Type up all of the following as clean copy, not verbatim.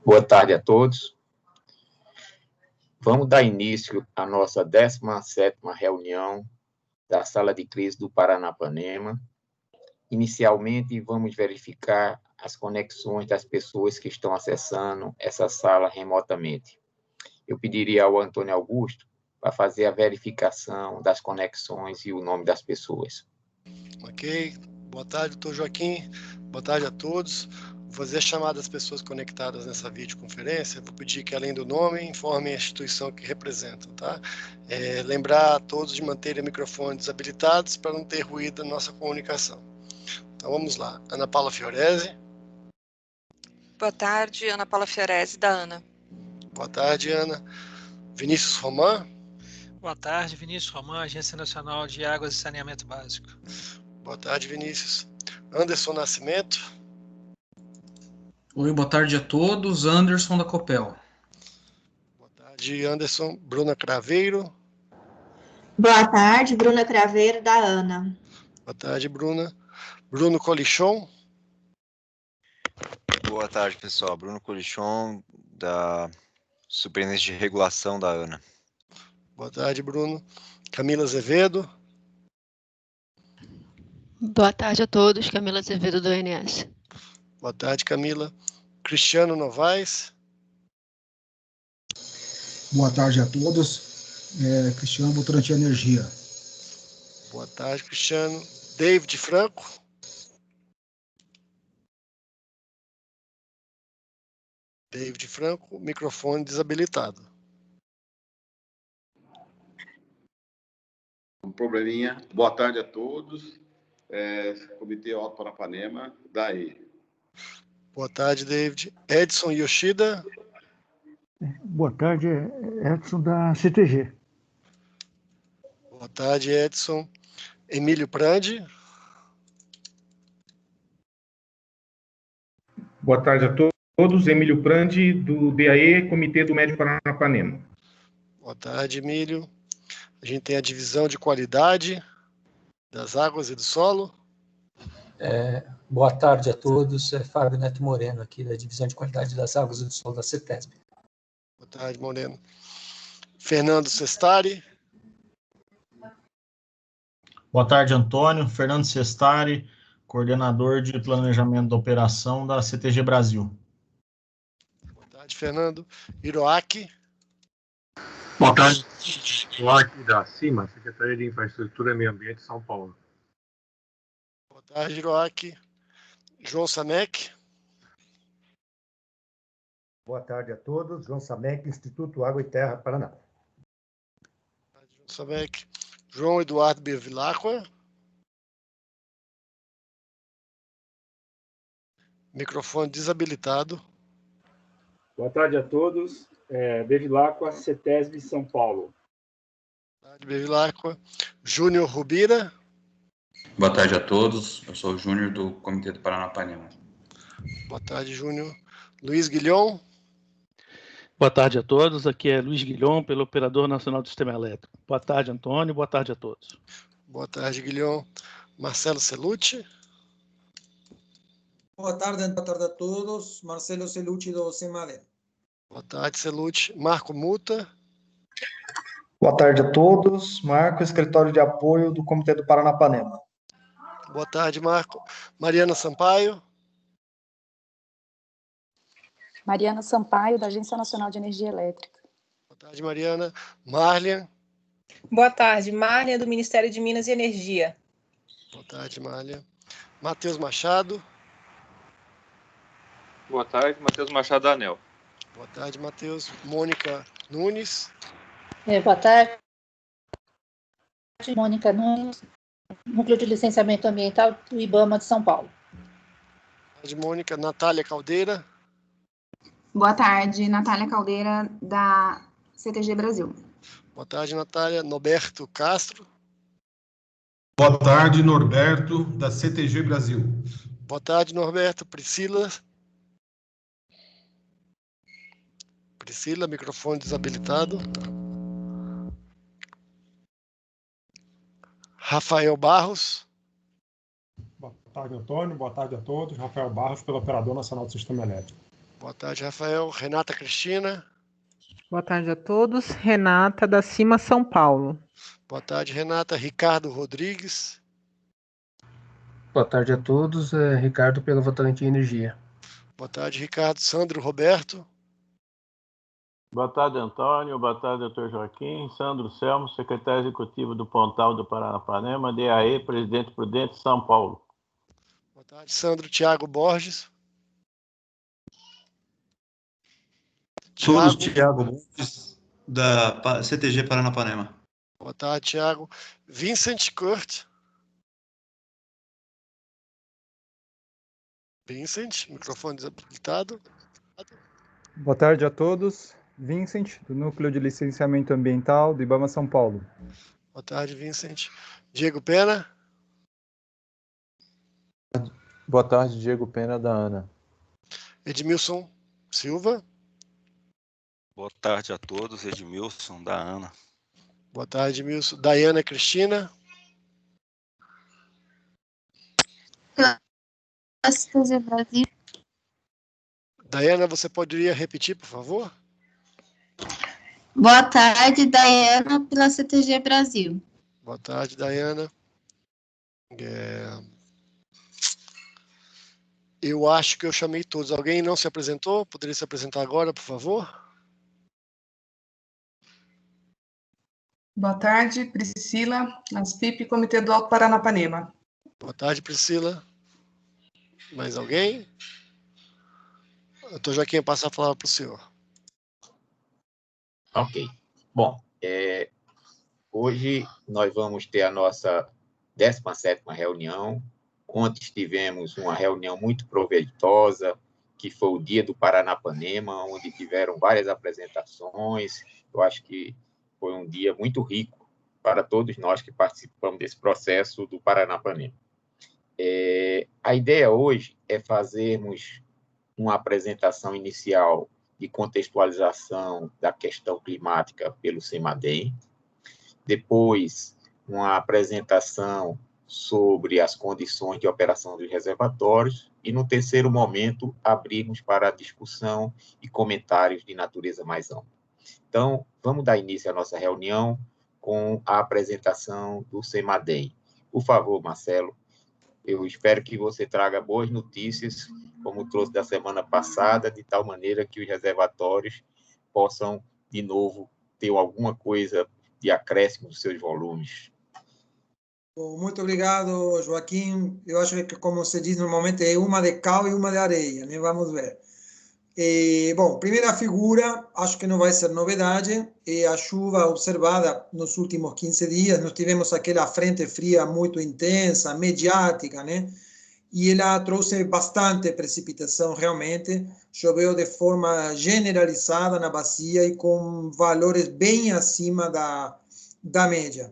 Boa tarde a todos. Vamos dar início à nossa 17ª reunião da Sala de Crise do Paranapanema. Inicialmente, vamos verificar as conexões das pessoas que estão acessando essa sala remotamente. Eu pediria ao Antônio Augusto para fazer a verificação das conexões e o nome das pessoas. Ok. Boa tarde, doutor Joaquim. Boa tarde a todos. Vou fazer a chamada das pessoas conectadas nessa videoconferência. Vou pedir que, além do nome, informem a instituição que representam, tá? Lembrar a todos de manterem o microfone desabilitados para não ter ruído na nossa comunicação. Então, vamos lá. Ana Paula Fiorese. Boa tarde, Ana Paula Fiorese, da ANA. Boa tarde, Ana. Vinícius Roman. Boa tarde, Vinícius Roman, Agência Nacional de Águas e Saneamento Básico. Boa tarde, Vinícius. Anderson Nascimento. Oi, boa tarde a todos. Anderson da Copel. Boa tarde, Anderson. Bruna Craveiro. Boa tarde, Bruna Craveiro, da ANA. Boa tarde, Bruna. Bruno Colichon. Boa tarde, pessoal. Bruno Colichon, da Superintendência de Regulação da ANA. Boa tarde, Bruno. Camila Azevedo. Boa tarde a todos. Camila Azevedo, do ONS. Boa tarde, Camila. Cristiano Novaes. Boa tarde a todos. Cristiano Votorantim Energia. Boa tarde, Cristiano. David Franco. David Franco, microfone desabilitado. Um probleminha. Boa tarde a todos. Comitê Alto Paranapanema, daí. Boa tarde, David. Edson Yoshida. Boa tarde, Edson da CTG. Boa tarde, Edson. Emílio Prandi. Boa tarde a todos. Emílio Prandi, do DAE, Comitê do Médio Paranapanema. Boa tarde, Emílio. A gente tem a divisão de qualidade das águas e do solo. Boa tarde a todos. Fábio Neto Moreno, aqui da divisão de qualidade das águas e do solo da CETESB. Boa tarde, Moreno. Fernando Sestari. Boa tarde, Antônio. Fernando Sestari, coordenador de planejamento da operação da CTG Brasil. Boa tarde, Fernando. Hiroaki. Boa tarde, Hiroaki da CIMA, Secretaria de Infraestrutura e Meio Ambiente de São Paulo. Boa tarde, Hiroaki. João Samek. Boa tarde a todos. João Samek, Instituto Água e Terra, Paraná. Boa tarde, João Samek. João Eduardo Bevilacqua. Microfone desabilitado. Boa tarde a todos. Bevilacqua, CETESB, São Paulo. Boa tarde, Bevilacqua. Júnior Rubira. Boa tarde a todos. Eu sou o Júnior do Comitê do Paranapanema. Boa tarde, Júnior. Luiz Guilhom. Boa tarde a todos. Aqui é Luiz Guilhom, pelo Operador Nacional do Sistema Elétrico. Boa tarde, Antônio. Boa tarde a todos. Boa tarde, Guilhom. Marcelo Celucci. Boa tarde a todos. Marcelo Celucci, do CIMALE. Boa tarde, Celucci. Marco Muta. Boa tarde a todos. Marco, Escritório de Apoio do Comitê do Paranapanema. Boa tarde, Marco. Mariana Sampaio. Mariana Sampaio, da Agência Nacional de Energia Elétrica. Boa tarde, Mariana. Marlian. Boa tarde, Marlian, do Ministério de Minas e Energia. Boa tarde, Marlian. Matheus Machado. Boa tarde, Matheus Machado, da ANEEL. Boa tarde, Matheus. Mônica Nunes. Boa tarde, Mônica Nunes, Núcleo de Licenciamento Ambiental do IBAMA de São Paulo. Boa tarde, Mônica. Natália Caldeira. Boa tarde, Natália Caldeira, da CTG Brasil. Boa tarde, Natália. Norberto Castro. Boa tarde, Norberto, da CTG Brasil. Boa tarde, Norberto. Priscila. Priscila, microfone desabilitado. Rafael Barros. Boa tarde, Antônio. Boa tarde a todos. Rafael Barros, pelo Operador Nacional do Sistema Elétrico. Boa tarde, Rafael. Renata Cristina. Boa tarde a todos. Renata, da Cima, São Paulo. Boa tarde, Renata. Ricardo Rodrigues. Boa tarde a todos. Ricardo, pela Votorantim Energia. Boa tarde, Ricardo. Sandro Roberto. Boa tarde, Antônio. Boa tarde, doutor Joaquim. Sandro Selmo, secretário executivo do Pontal do Paranapanema, DAE, Presidente Prudente, São Paulo. Boa tarde, Sandro. Tiago Borges. Todos, Tiago Borges, da CTG Paranapanema. Boa tarde, Tiago. Vincent Kurt. Vincent, microfone desabilitado. Boa tarde a todos. Vincent, do Núcleo de Licenciamento Ambiental do IBAMA São Paulo. Boa tarde, Vincent. Diego Pena. Boa tarde, Diego Pena, da ANA. Edmilson Silva. Boa tarde a todos, Edmilson, da ANA. Boa tarde, Edmilson. Daiana Cristina. CTG Brasil. Daiana, você poderia repetir, por favor? Boa tarde, Daiana, pela CTG Brasil. Boa tarde, Daiana. Eu acho que eu chamei todos. Alguém não se apresentou? Poderia se apresentar agora, por favor? Boa tarde, Priscila, ASPIP, Comitê do Alto Paranapanema. Boa tarde, Priscila. Mais alguém? Doutor Joaquim, passar a palavra para o senhor. Ok. Bom, hoje nós vamos ter a nossa 17ª reunião. Ontem tivemos uma reunião muito proveitosa, que foi o Dia do Paranapanema, onde tiveram várias apresentações. Eu acho que foi um dia muito rico para todos nós que participamos desse processo do Paranapanema. A ideia hoje é fazermos uma apresentação inicial de contextualização da questão climática pelo CEMADEM, depois uma apresentação sobre as condições de operação dos reservatórios e, no terceiro momento, abrirmos para a discussão e comentários de natureza mais ampla. Então, vamos dar início à nossa reunião com a apresentação do CEMADEM. Por favor, Marcelo, eu espero que você traga boas notícias, como trouxe da semana passada, de tal maneira que os reservatórios possam, de novo, ter alguma coisa de acréscimo dos seus volumes. Bom, muito obrigado, Joaquim. Eu acho que, como se diz normalmente, é uma de cal e uma de areia, né? Vamos ver. Bom, primeira figura, acho que não vai ser novidade, é a chuva observada nos últimos 15 dias. Nós tivemos aquela frente fria muito intensa, mediática, né? E ela trouxe bastante precipitação, realmente. Choveu de forma generalizada na bacia e com valores bem acima da média.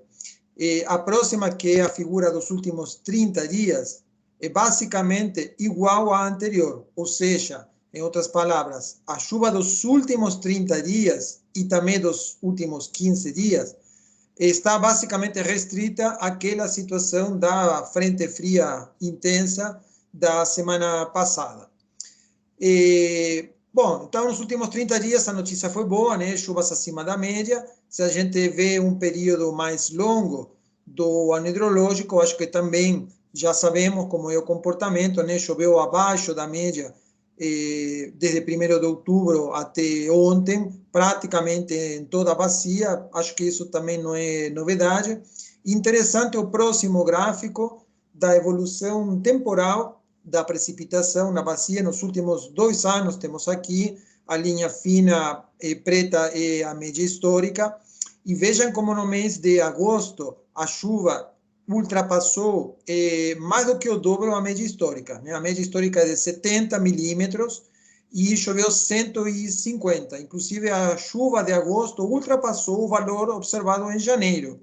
A próxima, que é a figura dos últimos 30 dias, é basicamente igual à anterior, ou seja, em outras palavras, a chuva dos últimos 30 dias e também dos últimos 15 dias está basicamente restrita àquela situação da frente fria intensa da semana passada. Bom, então, nos últimos 30 dias a notícia foi boa, né? Chuvas acima da média. Se a gente vê um período mais longo do ano hidrológico, acho que também já sabemos como é o comportamento, né? Choveu abaixo da média desde 1º de outubro até ontem, praticamente em toda a bacia. Acho que isso também não é novidade. Interessante o próximo gráfico da evolução temporal da precipitação na bacia nos últimos 2 anos. Temos aqui a linha fina preta é a média histórica, e vejam como no mês de agosto a chuva ultrapassou mais do que o dobro a média histórica, né? A média histórica é de 70 milímetros e choveu 150. Inclusive, a chuva de agosto ultrapassou o valor observado em janeiro.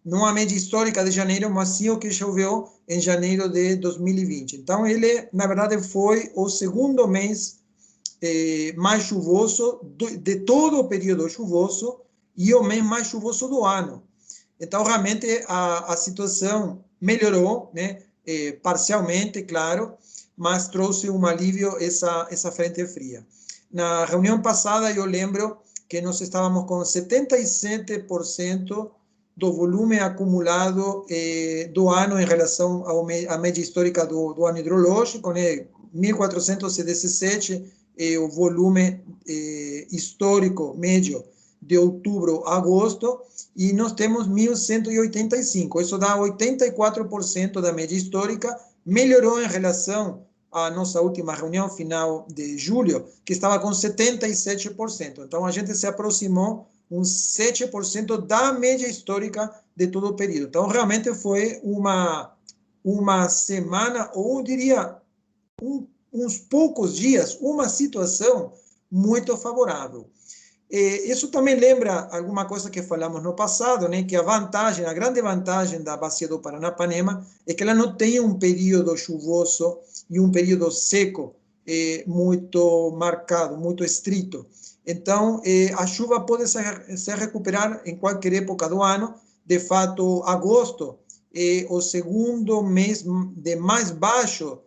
Não a média histórica de janeiro, mas sim o que choveu em janeiro de 2020. Então, ele, na verdade, foi o segundo mês mais chuvoso de todo o período chuvoso e o mês mais chuvoso do ano. Então, realmente, a situação melhorou, né? parcialmente, claro, mas trouxe um alívio essa frente fria. Na reunião passada, eu lembro que nós estávamos com 77% do volume acumulado do ano em relação à média histórica do ano hidrológico, né? 1.417 é o volume histórico médio de outubro a agosto, e nós temos 1.185. Isso dá 84% da média histórica, melhorou em relação à nossa última reunião, final de julho, que estava com 77%. Então, a gente se aproximou uns 7% da média histórica de todo o período. Então, realmente foi uma semana, ou eu diria, uns poucos dias, uma situação muito favorável. Isso também lembra alguma coisa que falamos no passado, né? Que a grande vantagem da bacia do Paranapanema é que ela não tem um período chuvoso e um período seco muito marcado, muito estrito. Então, a chuva pode se recuperar em qualquer época do ano. De fato, agosto é o segundo mês de mais baixo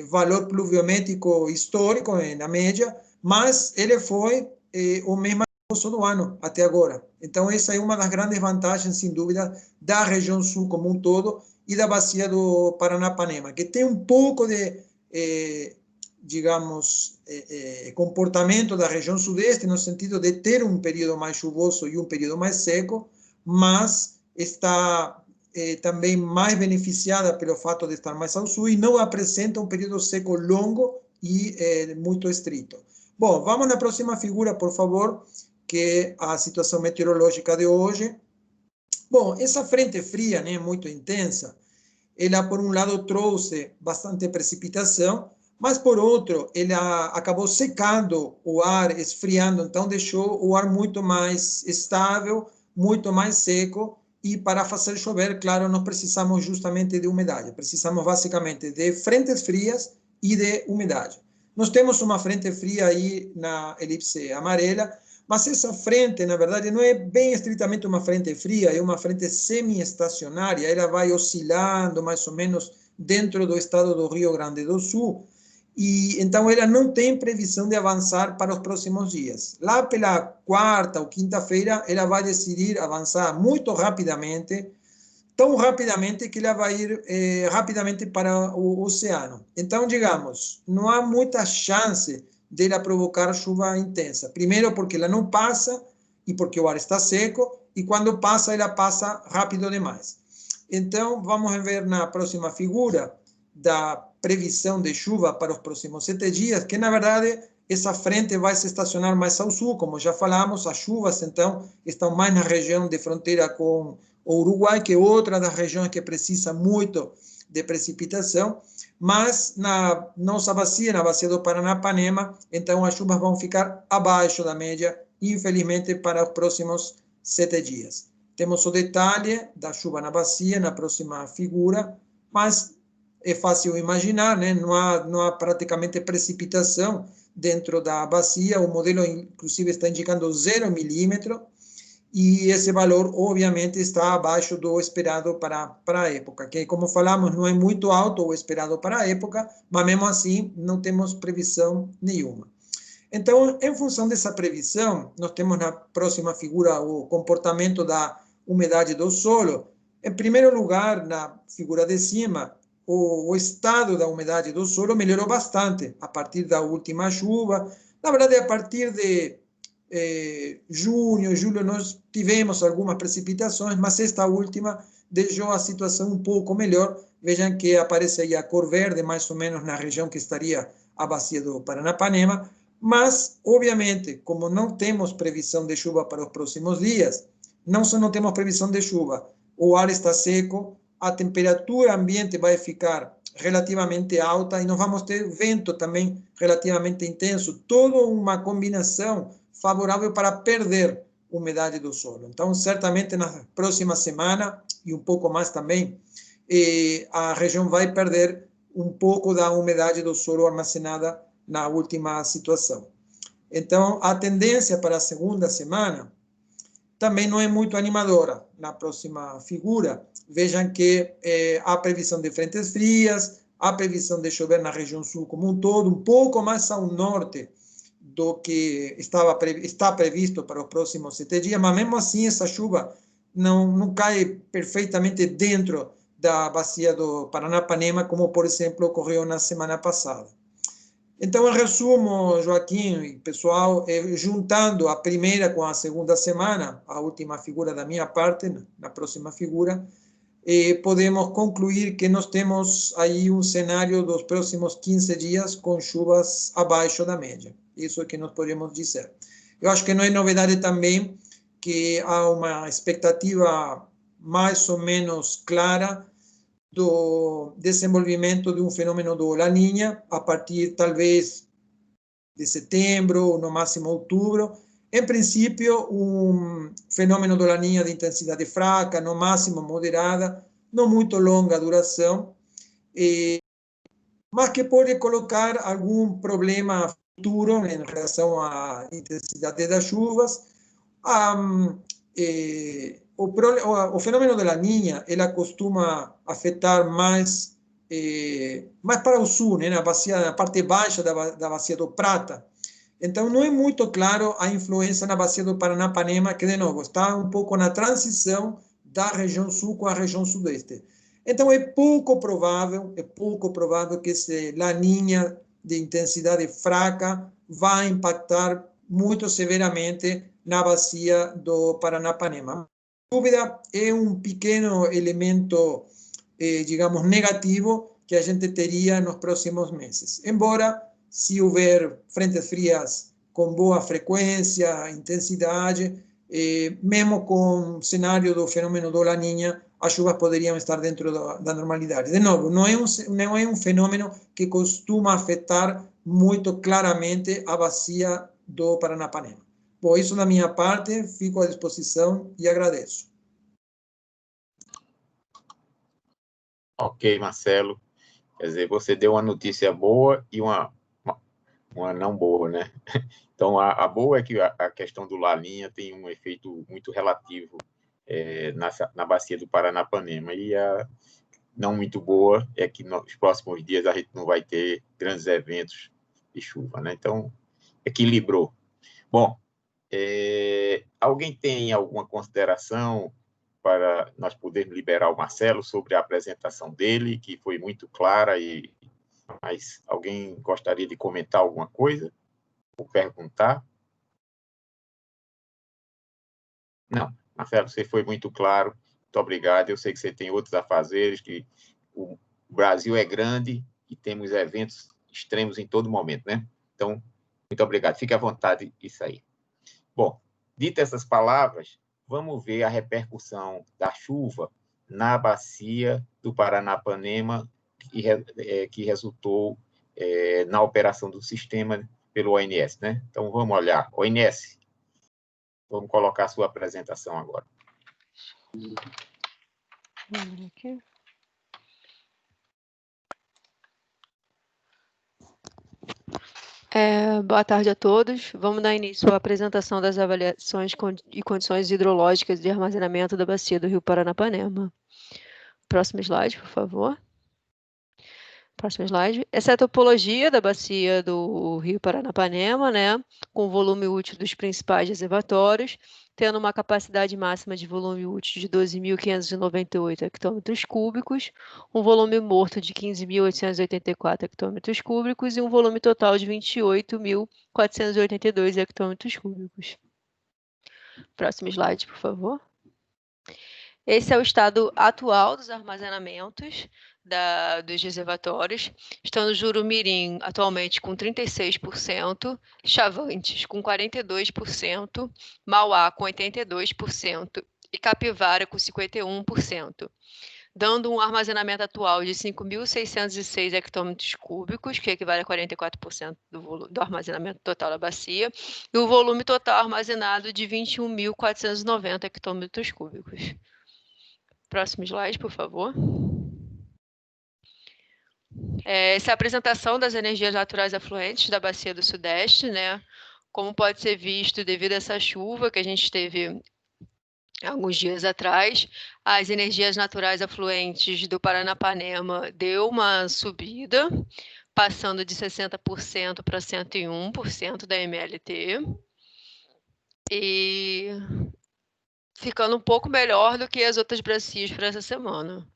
valor pluviométrico histórico, na média, mas ele foi o mês mais chuvoso do ano até agora. Então, essa é uma das grandes vantagens, sem dúvida, da região sul como um todo e da bacia do Paranapanema, que tem um pouco de, digamos, comportamento da região sudeste, no sentido de ter um período mais chuvoso e um período mais seco, mas está também mais beneficiada pelo fato de estar mais ao sul e não apresenta um período seco longo e muito estrito. Bom, vamos na próxima figura, por favor, que é a situação meteorológica de hoje. Bom, essa frente fria, né, muito intensa, ela, por um lado, trouxe bastante precipitação, mas, por outro, ela acabou secando o ar, esfriando, então deixou o ar muito mais estável, muito mais seco, e para fazer chover, claro, nós precisamos justamente de umidade. Precisamos, basicamente, de frentes frias e de umidade. Nós temos uma frente fria aí na elipse amarela, mas essa frente, na verdade, não é bem estritamente uma frente fria, é uma frente semi-estacionária. Ela vai oscilando mais ou menos dentro do estado do Rio Grande do Sul, e então ela não tem previsão de avançar para os próximos dias. Lá pela quarta ou quinta-feira, ela vai decidir avançar muito rapidamente, tão rapidamente que ela vai ir rapidamente para o oceano. Então, digamos, não há muita chance dela provocar chuva intensa. Primeiro, porque ela não passa e porque o ar está seco, e quando passa, ela passa rápido demais. Então, vamos ver na próxima figura da previsão de chuva para os próximos 7 dias, que, na verdade, essa frente vai se estacionar mais ao sul, como já falamos. As chuvas, então, estão mais na região de fronteira com o Uruguai, que é outra das regiões que precisa muito de precipitação, mas na nossa bacia, na bacia do Paranapanema, então as chuvas vão ficar abaixo da média, infelizmente, para os próximos 7 dias. Temos o detalhe da chuva na bacia, na próxima figura, mas é fácil imaginar, né? Não há praticamente precipitação dentro da bacia. O modelo, inclusive, está indicando 0 milímetro, e esse valor, obviamente, está abaixo do esperado para a época, que, como falamos, não é muito alto o esperado para a época, mas, mesmo assim, não temos previsão nenhuma. Então, em função dessa previsão, nós temos na próxima figura o comportamento da umidade do solo. Em primeiro lugar, na figura de cima, o estado da umidade do solo melhorou bastante a partir da última chuva. Na verdade, a partir de junho, julho, nós tivemos algumas precipitações, mas esta última deixou a situação um pouco melhor. Vejam que aparece aí a cor verde, mais ou menos na região que estaria a bacia do Paranapanema, mas, obviamente, como não temos previsão de chuva para os próximos dias, não só não temos previsão de chuva, o ar está seco, a temperatura ambiente vai ficar relativamente alta e nós vamos ter vento também relativamente intenso, toda uma combinação favorável para perder umidade do solo. Então, certamente, na próxima semana, e um pouco mais também, a região vai perder um pouco da umidade do solo armazenada na última situação. Então, a tendência para a segunda semana também não é muito animadora. Na próxima figura, vejam que há previsão de frentes frias, há previsão de chover na região sul como um todo, um pouco mais ao norte do que está previsto para os próximos 7 dias, mas mesmo assim essa chuva não cai perfeitamente dentro da bacia do Paranapanema, como, por exemplo, ocorreu na semana passada. Então, em resumo, Joaquim e pessoal, juntando a primeira com a segunda semana, a última figura da minha parte, na próxima figura, podemos concluir que nós temos aí um cenário dos próximos 15 dias com chuvas abaixo da média. Isso é que nós podemos dizer. Eu acho que não é novidade também que há uma expectativa mais ou menos clara do desenvolvimento de um fenômeno do La Niña a partir, talvez, de setembro, ou no máximo outubro. Em princípio, um fenômeno do La Niña de intensidade fraca, no máximo moderada, não muito longa duração, mas que pode colocar algum problema futuro em relação à intensidade das chuvas. O fenômeno de La Niña, ela costuma afetar mais para o sul, né, na parte baixa da bacia do Prata. Então, não é muito claro a influência na bacia do Paranapanema, que, de novo, está um pouco na transição da região sul com a região sudeste. Então, é pouco provável que esse La Niña de intensidade fraca vai impactar muito severamente na bacia do Paranapanema. Sem dúvida, é um pequeno elemento, digamos, negativo que a gente teria nos próximos meses. Embora, se houver frentes frias com boa frequência, intensidade, mesmo com o cenário do fenômeno do La Niña, as chuvas poderiam estar dentro da normalidade. De novo, não é um fenômeno que costuma afetar muito claramente a bacia do Paranapanema. Bom, isso da minha parte, fico à disposição e agradeço. Ok, Marcelo. Quer dizer, você deu uma notícia boa e uma não boa, né? Então, a boa é que a questão do La Niña tem um efeito muito relativo na bacia do Paranapanema. E a não muito boa é que nos próximos dias a gente não vai ter grandes eventos de chuva, né? Então, equilibrou. Bom, alguém tem alguma consideração para nós podermos liberar o Marcelo sobre a apresentação dele, que foi muito clara, mas alguém gostaria de comentar alguma coisa? Ou perguntar? Não, Marcelo, você foi muito claro, muito obrigado. Eu sei que você tem outros afazeres, que o Brasil é grande e temos eventos extremos em todo momento, né? Então, muito obrigado. Fique à vontade isso aí. Bom, dito essas palavras, vamos ver a repercussão da chuva na bacia do Paranapanema, que resultou na operação do sistema pelo ONS, né? Então, vamos olhar. ONS, vamos colocar a sua apresentação agora. Aqui. Boa tarde a todos. Vamos dar início à apresentação das avaliações e condições hidrológicas de armazenamento da bacia do Rio Paranapanema. Próximo slide, por favor. Próximo slide. Essa é a topologia da bacia do Rio Paranapanema, né, com o volume útil dos principais reservatórios, tendo uma capacidade máxima de volume útil de 12.598 hectômetros cúbicos, um volume morto de 15.884 hectômetros cúbicos e um volume total de 28.482 hectômetros cúbicos. Próximo slide, por favor. Esse é o estado atual dos armazenamentos dos reservatórios, estando Jurumirim atualmente com 36%, Chavantes com 42%, Mauá com 82% e Capivara com 51%, dando um armazenamento atual de 5.606 hectômetros cúbicos, que equivale a 44% do armazenamento total da bacia, e o volume total armazenado de 21.490 hectômetros cúbicos. Próximo slide, por favor. Essa é a apresentação das energias naturais afluentes da bacia do Sudeste, né? Como pode ser visto, devido a essa chuva que a gente teve alguns dias atrás, as energias naturais afluentes do Paranapanema deu uma subida, passando de 60% para 101% da MLT, e ficando um pouco melhor do que as outras bacias para essa semana.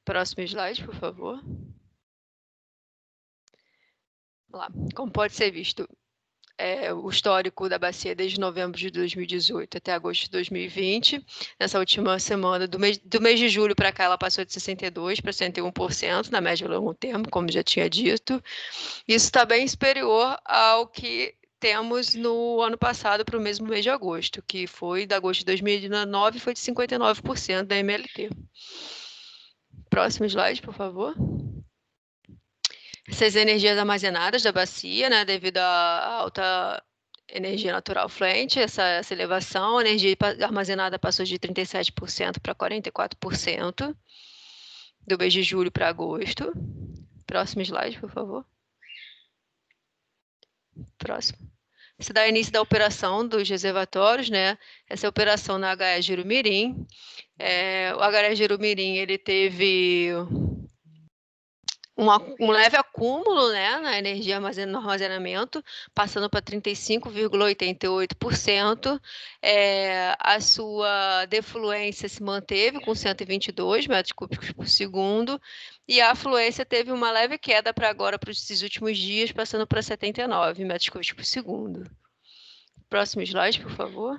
Próximo slide, por favor. Lá. Como pode ser visto, o histórico da bacia desde novembro de 2018 até agosto de 2020. Nessa última semana, do mês de julho para cá, ela passou de 62% para 101% na média longo termo, como já tinha dito. Isso está bem superior ao que temos no ano passado para o mesmo mês de agosto, que foi de agosto de 2019, foi de 59% da MLT. Próximo slide, por favor. Essas energias armazenadas da bacia, né, devido à alta energia natural fluente, essa elevação, a energia armazenada passou de 37% para 44%, do mês de julho para agosto. Próximo slide, por favor. Próximo. Isso dá início da operação dos reservatórios, né? Essa operação na HE Jurumirim. O HE Jurumirim, ele teve um leve acúmulo, né, na energia no armazenamento, passando para 35,88%. A sua defluência se manteve com 122 metros cúbicos por segundo, e a afluência teve uma leve queda para agora, para esses últimos dias, passando para 79 metros cúbicos por segundo. Próximo slide, por favor.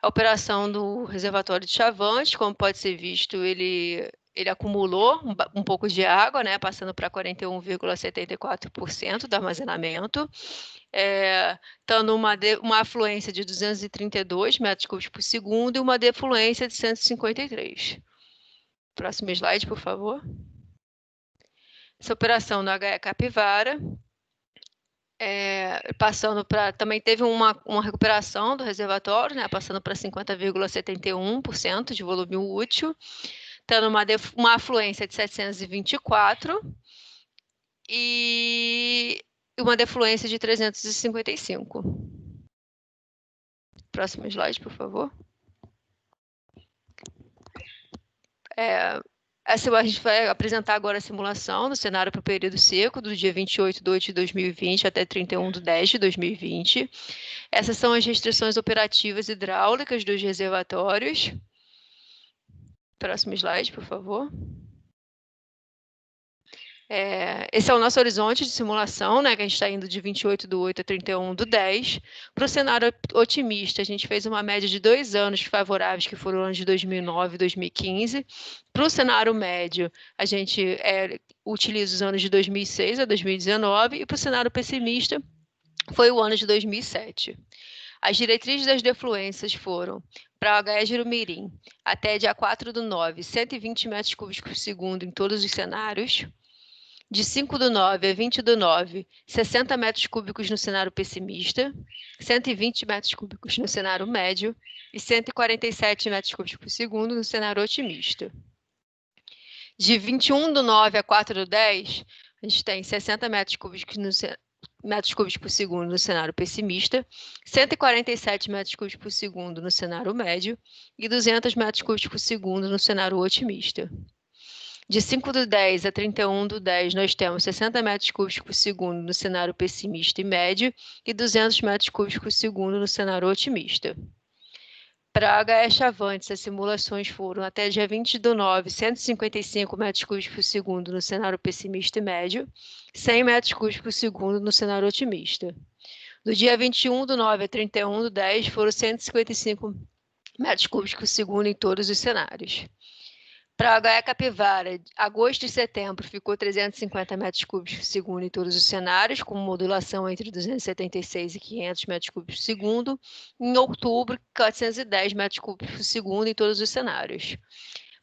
A operação do reservatório de Chavantes, como pode ser visto, ele acumulou um pouco de água, né, passando para 41,74% do armazenamento, dando uma afluência de 232 metros cúbicos por segundo e uma defluência de 153. Próximo slide, por favor. Essa operação no HE Capivara, também teve uma recuperação do reservatório, né, passando para 50,71% de volume útil, tendo uma afluência de 724 e uma defluência de 355. Próximo slide, por favor. A gente vai apresentar agora a simulação do cenário para o período seco, do dia 28 de 8 de 2020 até 31 de 10 de 2020. Essas são as restrições operativas hidráulicas dos reservatórios. Próximo slide, por favor. Esse é o nosso horizonte de simulação, né, que a gente está indo de 28 do 8 a 31 do 10. Para o cenário otimista, a gente fez uma média de 2 anos favoráveis, que foram anos de 2009 e 2015. Para o cenário médio, a gente utiliza os anos de 2006 a 2019. E para o cenário pessimista, foi o ano de 2007. As diretrizes das defluências foram, para o HE Jurumirim, até dia 4 do 9, 120 metros cúbicos por segundo em todos os cenários. De 5 do 9 a 20 do 9, 60 metros cúbicos no cenário pessimista, 120 metros cúbicos no cenário médio e 147 metros cúbicos por segundo no cenário otimista. De 21 do 9 a 4 do 10, a gente tem 60 metros cúbicos por segundo no cenário pessimista, 147 metros cúbicos por segundo no cenário médio e 200 metros cúbicos por segundo no cenário otimista. De 5 do 10 a 31 do 10, nós temos 60 metros cúbicos por segundo no cenário pessimista e médio e 200 metros cúbicos por segundo no cenário otimista. Para HE Chavantes, as simulações foram até dia 20 do 9, 155 metros cúbicos por segundo no cenário pessimista e médio, 100 metros cúbicos por segundo no cenário otimista. Do dia 21 do 9 a 31 do 10, foram 155 metros cúbicos por segundo em todos os cenários. Para HE Capivara, agosto e setembro ficou 350 metros cúbicos por segundo em todos os cenários, com modulação entre 276 e 500 metros cúbicos por segundo. Em outubro, 410 metros cúbicos por segundo em todos os cenários.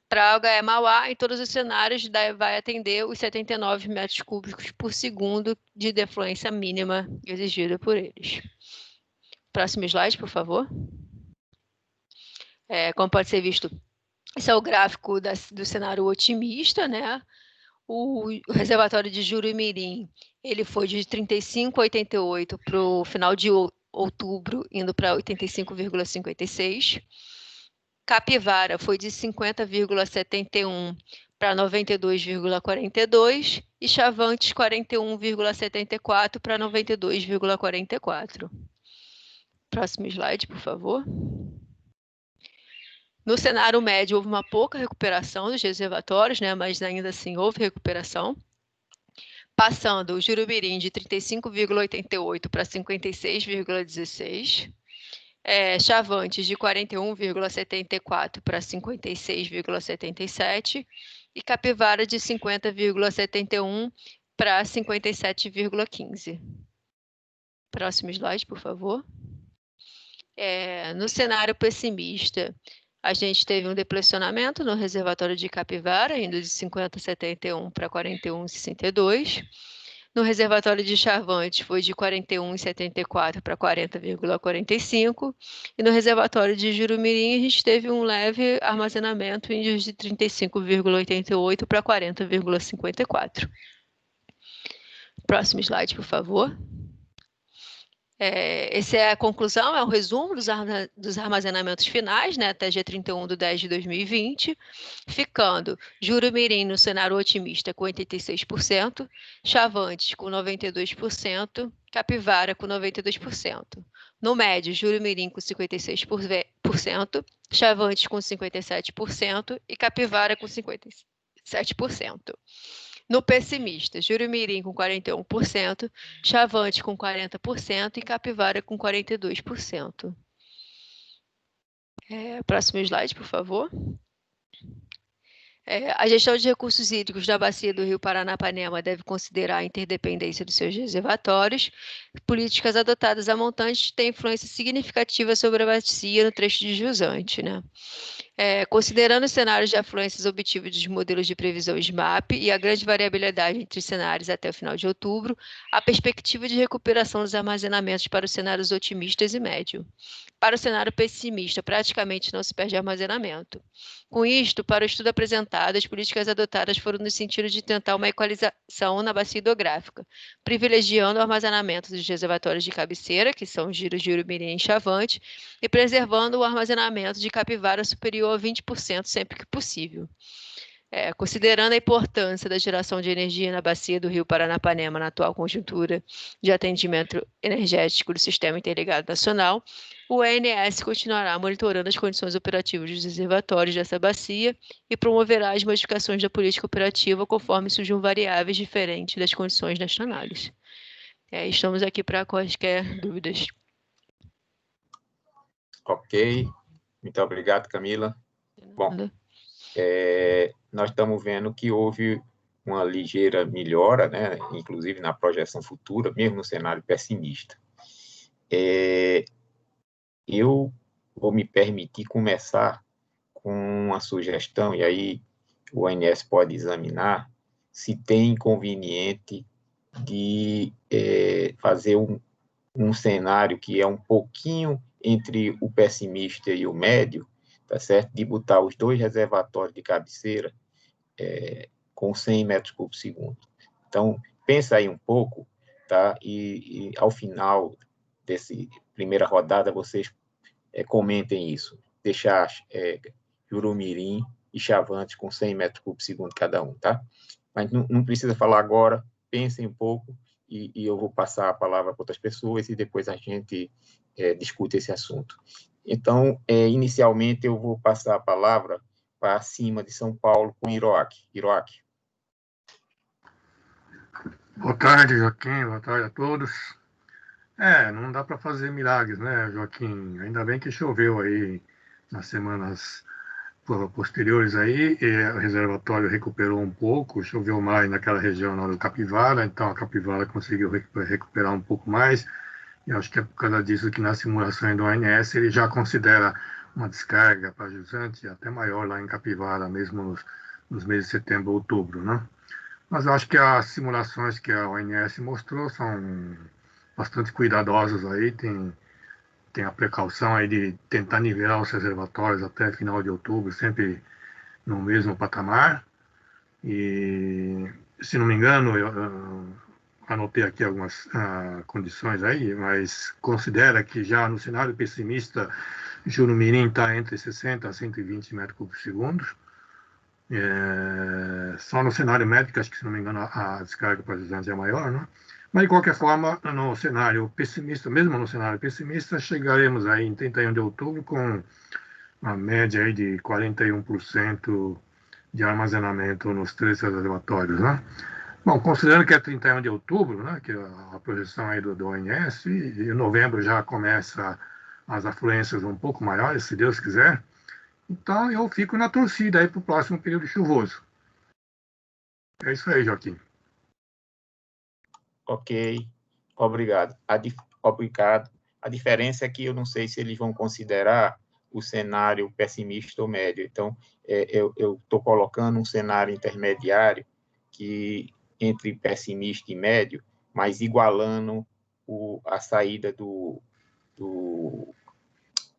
Para HE Mauá, em todos os cenários, vai atender os 79 metros cúbicos por segundo de defluência mínima exigida por eles. Próximo slide, por favor. Como pode ser visto, esse é o gráfico do cenário otimista, né? O reservatório de Jurumirim, ele foi de 35 a 88 para o final de outubro, indo para 85,56. Capivara foi de 50,71 para 92,42 e Chavantes 41,74 para 92,44. Próximo slide, por favor. No cenário médio, houve uma pouca recuperação dos reservatórios, né, mas ainda assim houve recuperação, passando o Jurumirim de 35,88 para 56,16, Chavantes de 41,74 para 56,77 e Capivara de 50,71 para 57,15. Próximo slide, por favor. No cenário pessimista, a gente teve um deplecionamento no reservatório de Capivara, indo de 50,71 para 41,62. No reservatório de Chavantes foi de 41,74 para 40,45. E no reservatório de Jurumirim, a gente teve um leve armazenamento indo de 35,88 para 40,54. Próximo slide, por favor. Essa é a conclusão, é o resumo dos armazenamentos finais, né, até dia 31/10/2020, ficando Jurumirim no cenário otimista com 86%, Chavantes com 92%, Capivara com 92%. No médio, Jurumirim com 56%, Chavantes com 57% e Capivara com 57%. No pessimista, Jurumirim com 41%, Chavante com 40% e Capivara com 42%. Próximo slide, por favor. A gestão de recursos hídricos da bacia do Rio Paranapanema deve considerar a interdependência dos seus reservatórios. Políticas adotadas a montante têm influência significativa sobre a bacia no trecho de jusante, né? Considerando os cenários de afluências obtidos dos modelos de previsão SMAP e a grande variabilidade entre cenários até o final de outubro, a perspectiva de recuperação dos armazenamentos para os cenários otimistas e médio. Para o cenário pessimista, praticamente não se perde armazenamento. Com isto, para o estudo apresentado, as políticas adotadas foram no sentido de tentar uma equalização na bacia hidrográfica, privilegiando o armazenamento dos reservatórios de cabeceira, que são Jurumirim e Chavante, e preservando o armazenamento de Capivara superior a 20% sempre que possível. Considerando a importância da geração de energia na bacia do Rio Paranapanema na atual conjuntura de atendimento energético do Sistema Interligado Nacional, o ONS continuará monitorando as condições operativas dos reservatórios dessa bacia e promoverá as modificações da política operativa conforme surjam variáveis diferentes das condições nesta análise. Estamos aqui para quaisquer dúvidas. Ok, muito obrigado, Camila. Bom, nós estamos vendo que houve uma ligeira melhora, né, inclusive na projeção futura, mesmo no cenário pessimista. Eu vou me permitir começar com uma sugestão, e aí o ONS pode examinar se tem inconveniente de fazer um cenário que é um pouquinho entre o pessimista e o médio, tá certo? De botar os dois reservatórios de cabeceira com 100 metros cúbicos segundo. Então, pensa aí um pouco, tá? E ao final dessa primeira rodada, vocês comentem isso. Deixar Jurumirim e Chavante com 100 metros cúbicos segundo cada um, tá? Mas não precisa falar agora, pensem um pouco e eu vou passar a palavra para outras pessoas e depois a gente discute esse assunto. Então, inicialmente, eu vou passar a palavra para acima de São Paulo com Hiroaki. Hiroaki. Boa tarde, Joaquim. Boa tarde a todos. Não dá para fazer milagres, né, Joaquim? Ainda bem que choveu aí nas semanas posteriores aí, e o reservatório recuperou um pouco, choveu mais naquela região lá do Capivara, então a Capivara conseguiu recuperar um pouco mais. E acho que é por causa disso que na simulação do ONS ele já considera uma descarga para jusante até maior lá em Capivara, mesmo nos meses de setembro e outubro, né? Mas eu acho que as simulações que a ONS mostrou são bastante cuidadosas aí, tem a precaução aí de tentar nivelar os reservatórios até final de outubro, sempre no mesmo patamar. E, se não me engano, anotei aqui algumas condições aí, mas considera que já no cenário pessimista, Jurumirim está entre 60 a 120 metros cúbicos por segundo. Só no cenário médico, acho que, se não me engano, a descarga para os é maior, né? Mas, de qualquer forma, no cenário pessimista, mesmo no cenário pessimista, chegaremos aí em 31 de outubro com uma média aí de 41% de armazenamento nos 3 reservatórios, né? Bom, considerando que é 31 de outubro, né, que é a projeção aí do ONS, e em novembro já começa as afluências um pouco maiores, se Deus quiser, então eu fico na torcida aí para o próximo período chuvoso. É isso aí, Joaquim. Ok, obrigado. Obrigado. A diferença é que eu não sei se eles vão considerar o cenário pessimista ou médio. Então, eu estou colocando um cenário intermediário que entre pessimista e médio, mas igualando a saída do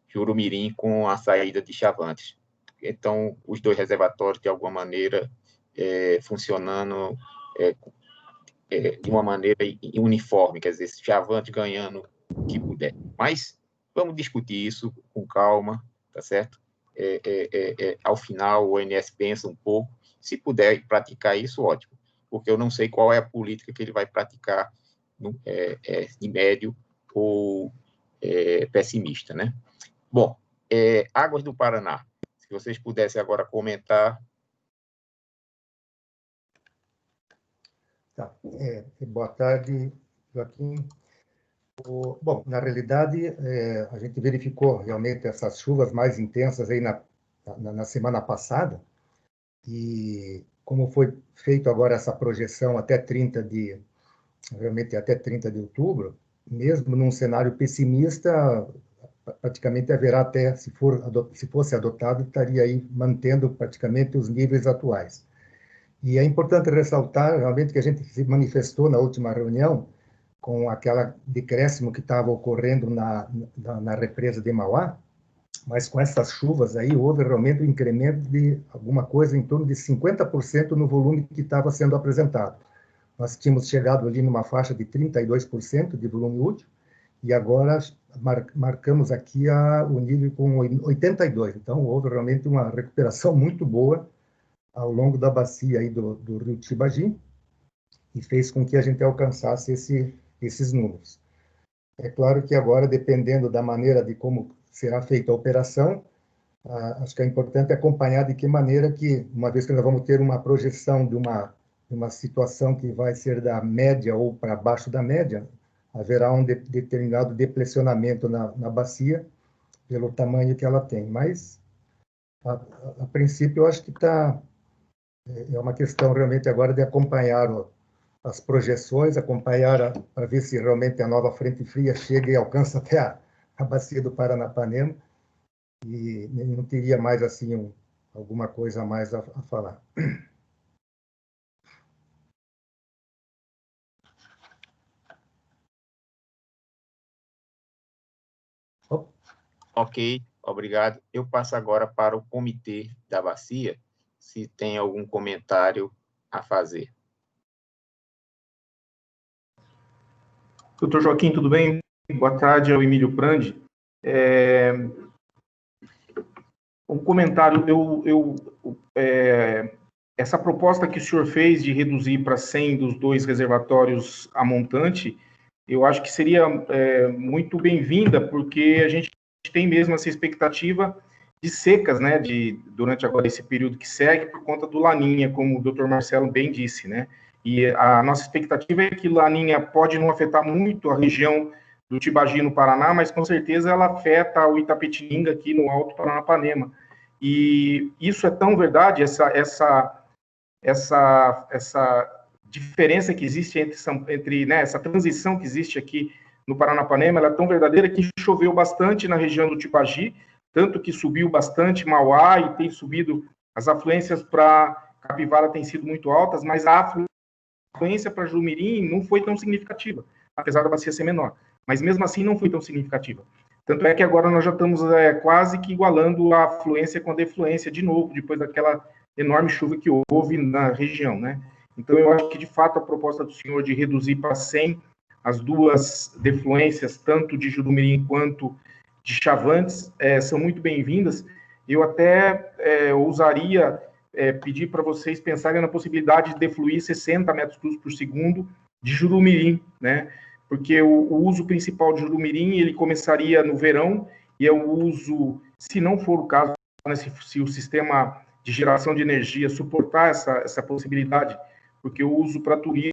Jurumirim com a saída de Chavantes. Então, os 2 reservatórios, de alguma maneira, funcionando de uma maneira uniforme, quer dizer, Chavantes ganhando o que puder. Mas vamos discutir isso com calma, tá certo? Ao final, o ONS pensa um pouco. Se puder praticar isso, ótimo, porque eu não sei qual é a política que ele vai praticar de médio ou pessimista, né? Bom, Águas do Paraná, se vocês pudessem agora comentar. Tá. Boa tarde, Joaquim. Bom, na realidade, a gente verificou realmente essas chuvas mais intensas aí na semana passada, e como foi feito agora essa projeção realmente até 30 de outubro, mesmo num cenário pessimista, praticamente haverá até, se fosse adotado, estaria aí mantendo praticamente os níveis atuais. E é importante ressaltar, realmente, que a gente se manifestou na última reunião com aquele decréscimo que estava ocorrendo na represa de Mauá, mas com essas chuvas aí houve realmente um incremento de alguma coisa em torno de 50% no volume que estava sendo apresentado. Nós tínhamos chegado ali numa faixa de 32% de volume útil, e agora marcamos aqui o nível com 82%. Então, houve realmente uma recuperação muito boa ao longo da bacia aí do rio Tibagi, e fez com que a gente alcançasse esses números. É claro que agora, dependendo da maneira de como será feita a operação, acho que é importante acompanhar de que maneira que, uma vez que nós vamos ter uma projeção de uma situação que vai ser da média ou para baixo da média, haverá um determinado depressionamento na bacia pelo tamanho que ela tem. Mas, a princípio, eu acho que é uma questão realmente agora de acompanhar as projeções, acompanhar para ver se realmente a nova frente fria chega e alcança até a bacia do Paranapanema, e não teria mais assim alguma coisa a mais a falar. Ok, obrigado. Eu passo agora para o comitê da bacia, se tem algum comentário a fazer. Doutor Joaquim, tudo bem? Boa tarde, é o Emílio Prandi. Um comentário, essa proposta que o senhor fez de reduzir para 100 dos 2 reservatórios a montante, eu acho que seria muito bem-vinda, porque a gente tem mesmo essa expectativa de secas, né, durante agora esse período que segue, por conta do Laninha, como o doutor Marcelo bem disse, né? E a nossa expectativa é que Laninha pode não afetar muito a região do Tibagi, no Paraná, mas com certeza ela afeta o Itapetininga aqui no Alto Paranapanema. E isso é tão verdade, essa diferença que existe entre né, essa transição que existe aqui no Paranapanema, ela é tão verdadeira que choveu bastante na região do Tibagi, tanto que subiu bastante Mauá e tem subido, as afluências para Capivara têm sido muito altas, mas a afluência para Jurumirim não foi tão significativa, apesar da bacia ser menor. Mas mesmo assim não foi tão significativa. Tanto é que agora nós já estamos quase que igualando a afluência com a defluência de novo, depois daquela enorme chuva que houve na região, né? Então, eu acho que, de fato, a proposta do senhor de reduzir para 100 as duas defluências, tanto de Jurumirim quanto de Chavantes, são muito bem-vindas. Eu até ousaria pedir para vocês pensarem na possibilidade de defluir 60 metros cúbicos por segundo de Jurumirim, né? Porque o uso principal de Jurumirim, ele começaria no verão, e é o uso, se não for o caso, né, se o sistema de geração de energia suportar essa possibilidade, porque o uso para turismo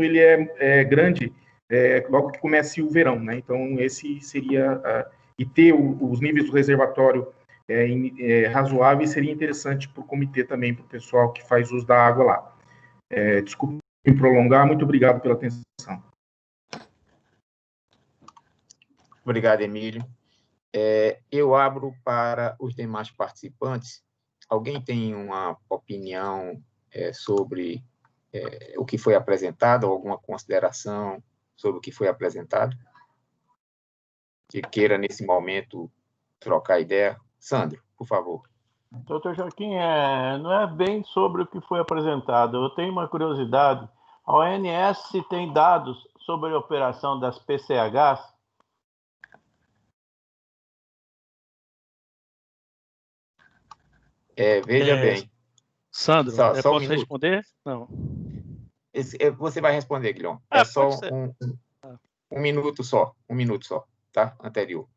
ele é grande logo que comece o verão, né? Então, esse seria... e ter os níveis do reservatório razoáveis seria interessante para o comitê também, para o pessoal que faz uso da água lá. Desculpe me prolongar, muito obrigado pela atenção. Obrigado, Emílio. Eu abro para os demais participantes. Alguém tem uma opinião sobre o que foi apresentado, ou alguma consideração sobre o que foi apresentado? Que queira, nesse momento, trocar ideia? Sandro, por favor. Doutor Joaquim, não é bem sobre o que foi apresentado. Eu tenho uma curiosidade. A ONS tem dados sobre a operação das PCHs? Veja bem. Sandro, só posso um minuto. responder? Não. Você vai responder, Guilherme. Só um minuto só, tá? Anterior.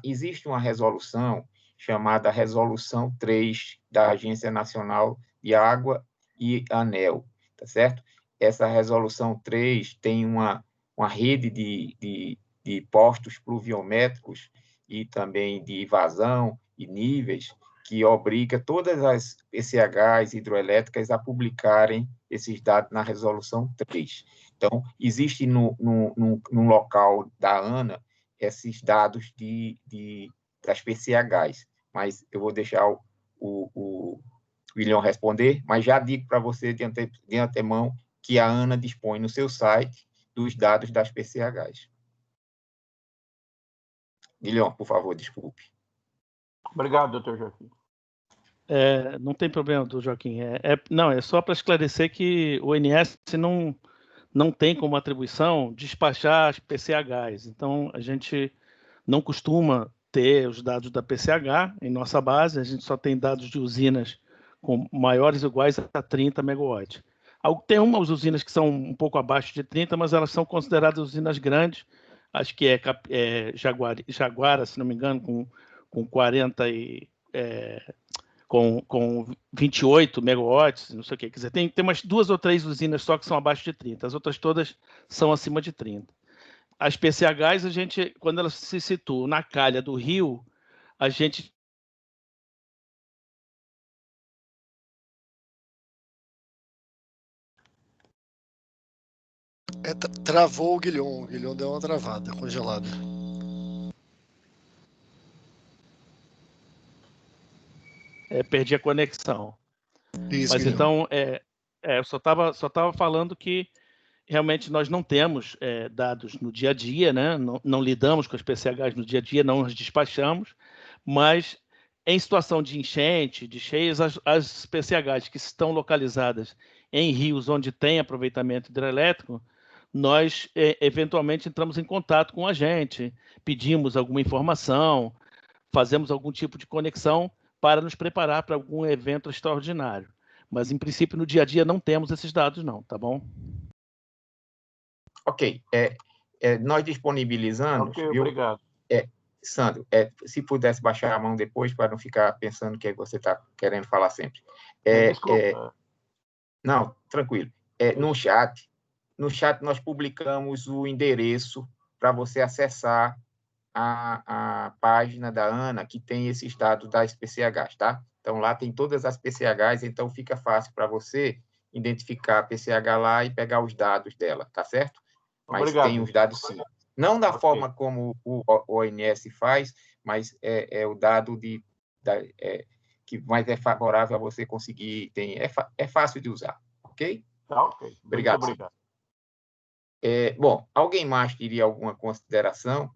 Existe uma resolução chamada Resolução 3 da Agência Nacional de Água e ANEEL, tá certo? Essa Resolução 3 tem uma rede de postos pluviométricos e também de vazão e níveis que obriga todas as PCHs hidroelétricas a publicarem esses dados na Resolução 3. Então, existe no local da ANA esses dados das PCHs, mas eu vou deixar o William responder, mas já digo para você de antemão que a ANA dispõe no seu site dos dados das PCHs. Guilherme, por favor, desculpe. Obrigado, doutor Joaquim. Não tem problema, doutor Joaquim. Não, é só para esclarecer que o ONS não tem como atribuição despachar as PCHs. Então, a gente não costuma ter os dados da PCH em nossa base, a gente só tem dados de usinas com maiores ou iguais a 30 megawatts. Tem umas usinas que são um pouco abaixo de 30, mas elas são consideradas usinas grandes, acho que Jaguara, se não me engano, com 40 e... com 28 megawatts, não sei o que. Quer dizer, tem umas 2 ou 3 usinas só que são abaixo de 30, as outras todas são acima de 30. As PCHs, quando elas se situam na calha do rio, a gente... Travou o Guilherme deu uma travada, congelada. Perdi a conexão. Isso, mas então, eu só estava falando que realmente nós não temos dados no dia a dia, né? Não lidamos com as PCHs no dia a dia, não as despachamos, mas em situação de enchente, de cheias, as PCHs que estão localizadas em rios onde tem aproveitamento hidrelétrico, nós eventualmente entramos em contato com a gente, pedimos alguma informação, fazemos algum tipo de conexão para nos preparar para algum evento extraordinário. Mas, em princípio, no dia a dia não temos esses dados, não, tá bom? Ok. Nós disponibilizamos... Ok, obrigado. Sandro, se pudesse baixar a mão depois, para não ficar pensando que você está querendo falar sempre. Desculpa. Não, tranquilo. No chat nós publicamos o endereço para você acessar a página da ANA, que tem esses dados das PCHs, tá? Então, lá tem todas as PCHs, então fica fácil para você identificar a PCH lá e pegar os dados dela, tá certo? Mas Obrigado. tem os dados sim. Não da forma como o ONS faz, mas é o dado que mais é favorável a você conseguir, é fácil de usar, ok? Tá, ok. Obrigado. Muito obrigado. Bom, alguém mais teria alguma consideração?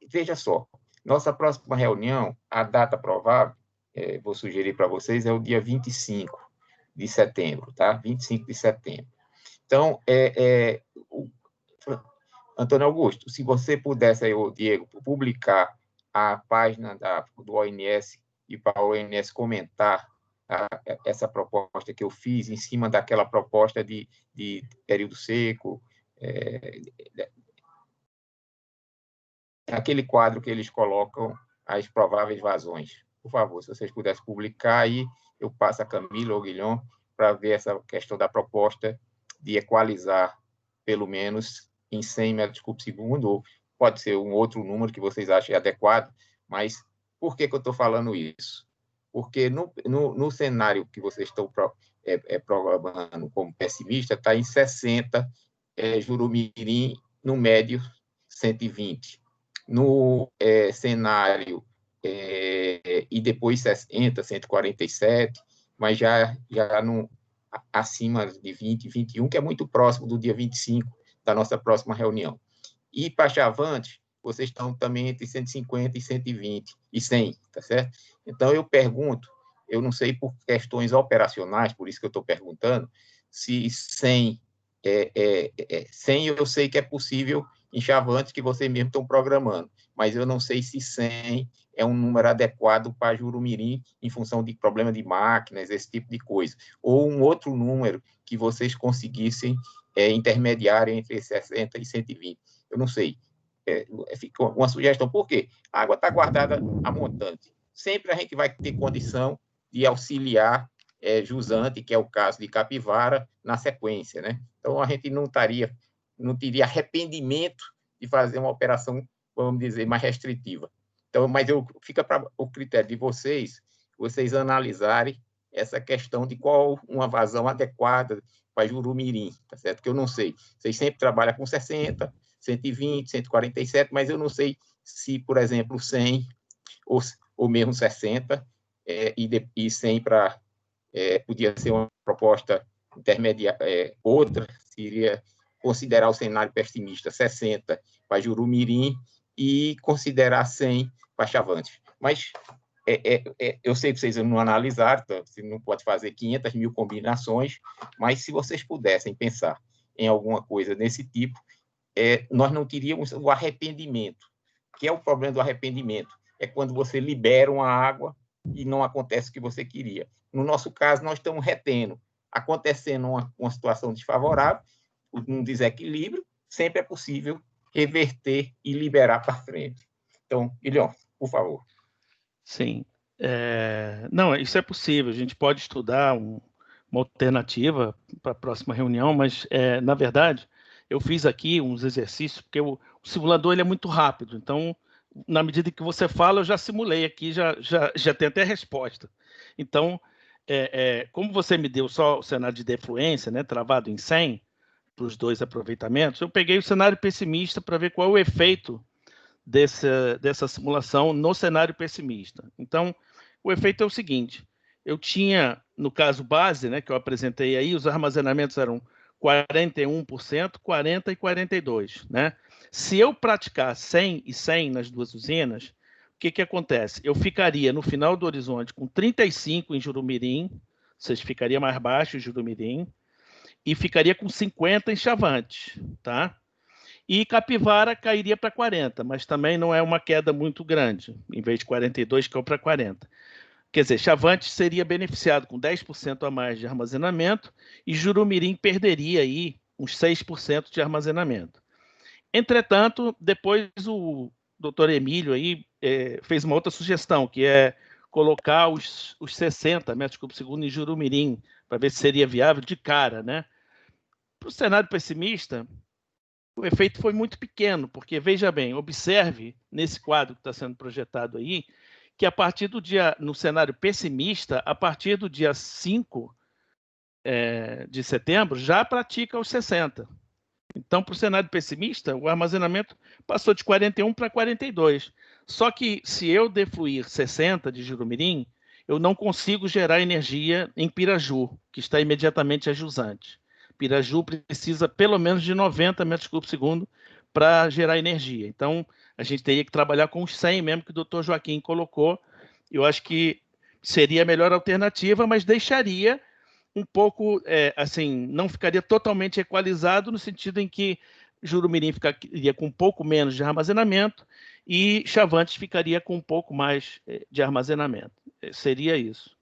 Veja só, nossa próxima reunião, a data provável, vou sugerir para vocês, é o dia 25. de setembro, tá? 25 de setembro. Então, Antônio Augusto, se você pudesse, aí, Diego, publicar a página do ONS e para o ONS comentar essa proposta que eu fiz em cima daquela proposta de período seco, aquele quadro que eles colocam as prováveis vazões. Por favor, se vocês pudessem publicar aí, eu passo a Camila ou Guilhom para ver essa questão da proposta de equalizar, pelo menos, em 100 metros cúbicos por segundo, ou pode ser um outro número que vocês achem adequado, mas por que eu estou falando isso? Porque no cenário que vocês estão programando como pessimista, está em 60, Jurumirim, no médio, 120. No cenário, e depois 60, 147, mas já acima de 20, 21, que é muito próximo do dia 25 da nossa próxima reunião. E para Chavante, vocês estão também entre 150 e 120 e 100, tá certo? Então, eu pergunto, eu não sei por questões operacionais, por isso que eu estou perguntando, se 100 100 eu sei que é possível em Chavante, que vocês mesmos estão programando, mas eu não sei se 100 é um número adequado para Jurumirim, em função de problema de máquinas, esse tipo de coisa, ou um outro número que vocês conseguissem intermediar entre 60 e 120. Eu não sei. Fica uma sugestão. Por quê? A água está guardada a montante. Sempre a gente vai ter condição de auxiliar jusante, que é o caso de Capivara, na sequência, né? Então, a gente não teria arrependimento de fazer uma operação, vamos dizer, mais restritiva. Então, mas fica para o critério de vocês analisarem essa questão de qual uma vazão adequada para Jurumirim, tá certo? Que eu não sei. Vocês sempre trabalham com 60, 120, 147, mas eu não sei se, por exemplo, 100 ou mesmo 60 e 100 para podia ser uma proposta intermediária, outra seria considerar o cenário pessimista 60 para Jurumirim e considerar 100 para Chavante. Mas eu sei que vocês não analisaram, você não pode fazer 500 mil combinações, mas se vocês pudessem pensar em alguma coisa desse tipo, nós não teríamos o arrependimento, que é o problema do arrependimento, é quando você libera uma água e não acontece o que você queria. No nosso caso, nós estamos retendo. Acontecendo uma situação desfavorável, um desequilíbrio, sempre é possível reverter e liberar para frente. Então, Guilhom, por favor. Sim. Não, isso é possível. A gente pode estudar uma alternativa para a próxima reunião, mas, na verdade, eu fiz aqui uns exercícios, porque o simulador ele é muito rápido. Então, na medida que você fala, eu já simulei aqui, já tem até a resposta. Então, como você me deu só o cenário de defluência, né, travado em 100, para os dois aproveitamentos, eu peguei o cenário pessimista para ver qual é o efeito dessa simulação no cenário pessimista. Então, o efeito é o seguinte, eu tinha, no caso base, né, que eu apresentei aí, os armazenamentos eram 41%, 40% e 42%. Né? Se eu praticar 100 e 100 nas duas usinas, o que acontece? Eu ficaria no final do horizonte com 35 em Jurumirim, ou seja, ficaria mais baixo em Jurumirim, e ficaria com 50 em Chavante, tá? E Capivara cairia para 40, mas também não é uma queda muito grande, em vez de 42, caiu para 40. Quer dizer, Chavante seria beneficiado com 10% a mais de armazenamento e Jurumirim perderia aí uns 6% de armazenamento. Entretanto, depois o doutor Emílio aí fez uma outra sugestão, que é colocar os 60 metros cúbicos por segundo em Jurumirim, para ver se seria viável de cara, né? Para o cenário pessimista, o efeito foi muito pequeno, porque, veja bem, observe nesse quadro que está sendo projetado aí, que a partir do dia, no cenário pessimista, a partir do dia 5 de setembro, já pratica os 60. Então, para o cenário pessimista, o armazenamento passou de 41 para 42. Só que, se eu defluir 60 de Jurumirim, eu não consigo gerar energia em Piraju, que está imediatamente a jusante. Piraju precisa pelo menos de 90 metros cúbicos por segundo para gerar energia. Então, a gente teria que trabalhar com os 100 mesmo que o doutor Joaquim colocou. Eu acho que seria a melhor alternativa, mas deixaria um pouco, assim, não ficaria totalmente equalizado, no sentido em que Jurumirim ficaria com um pouco menos de armazenamento e Chavantes ficaria com um pouco mais de armazenamento. Seria isso.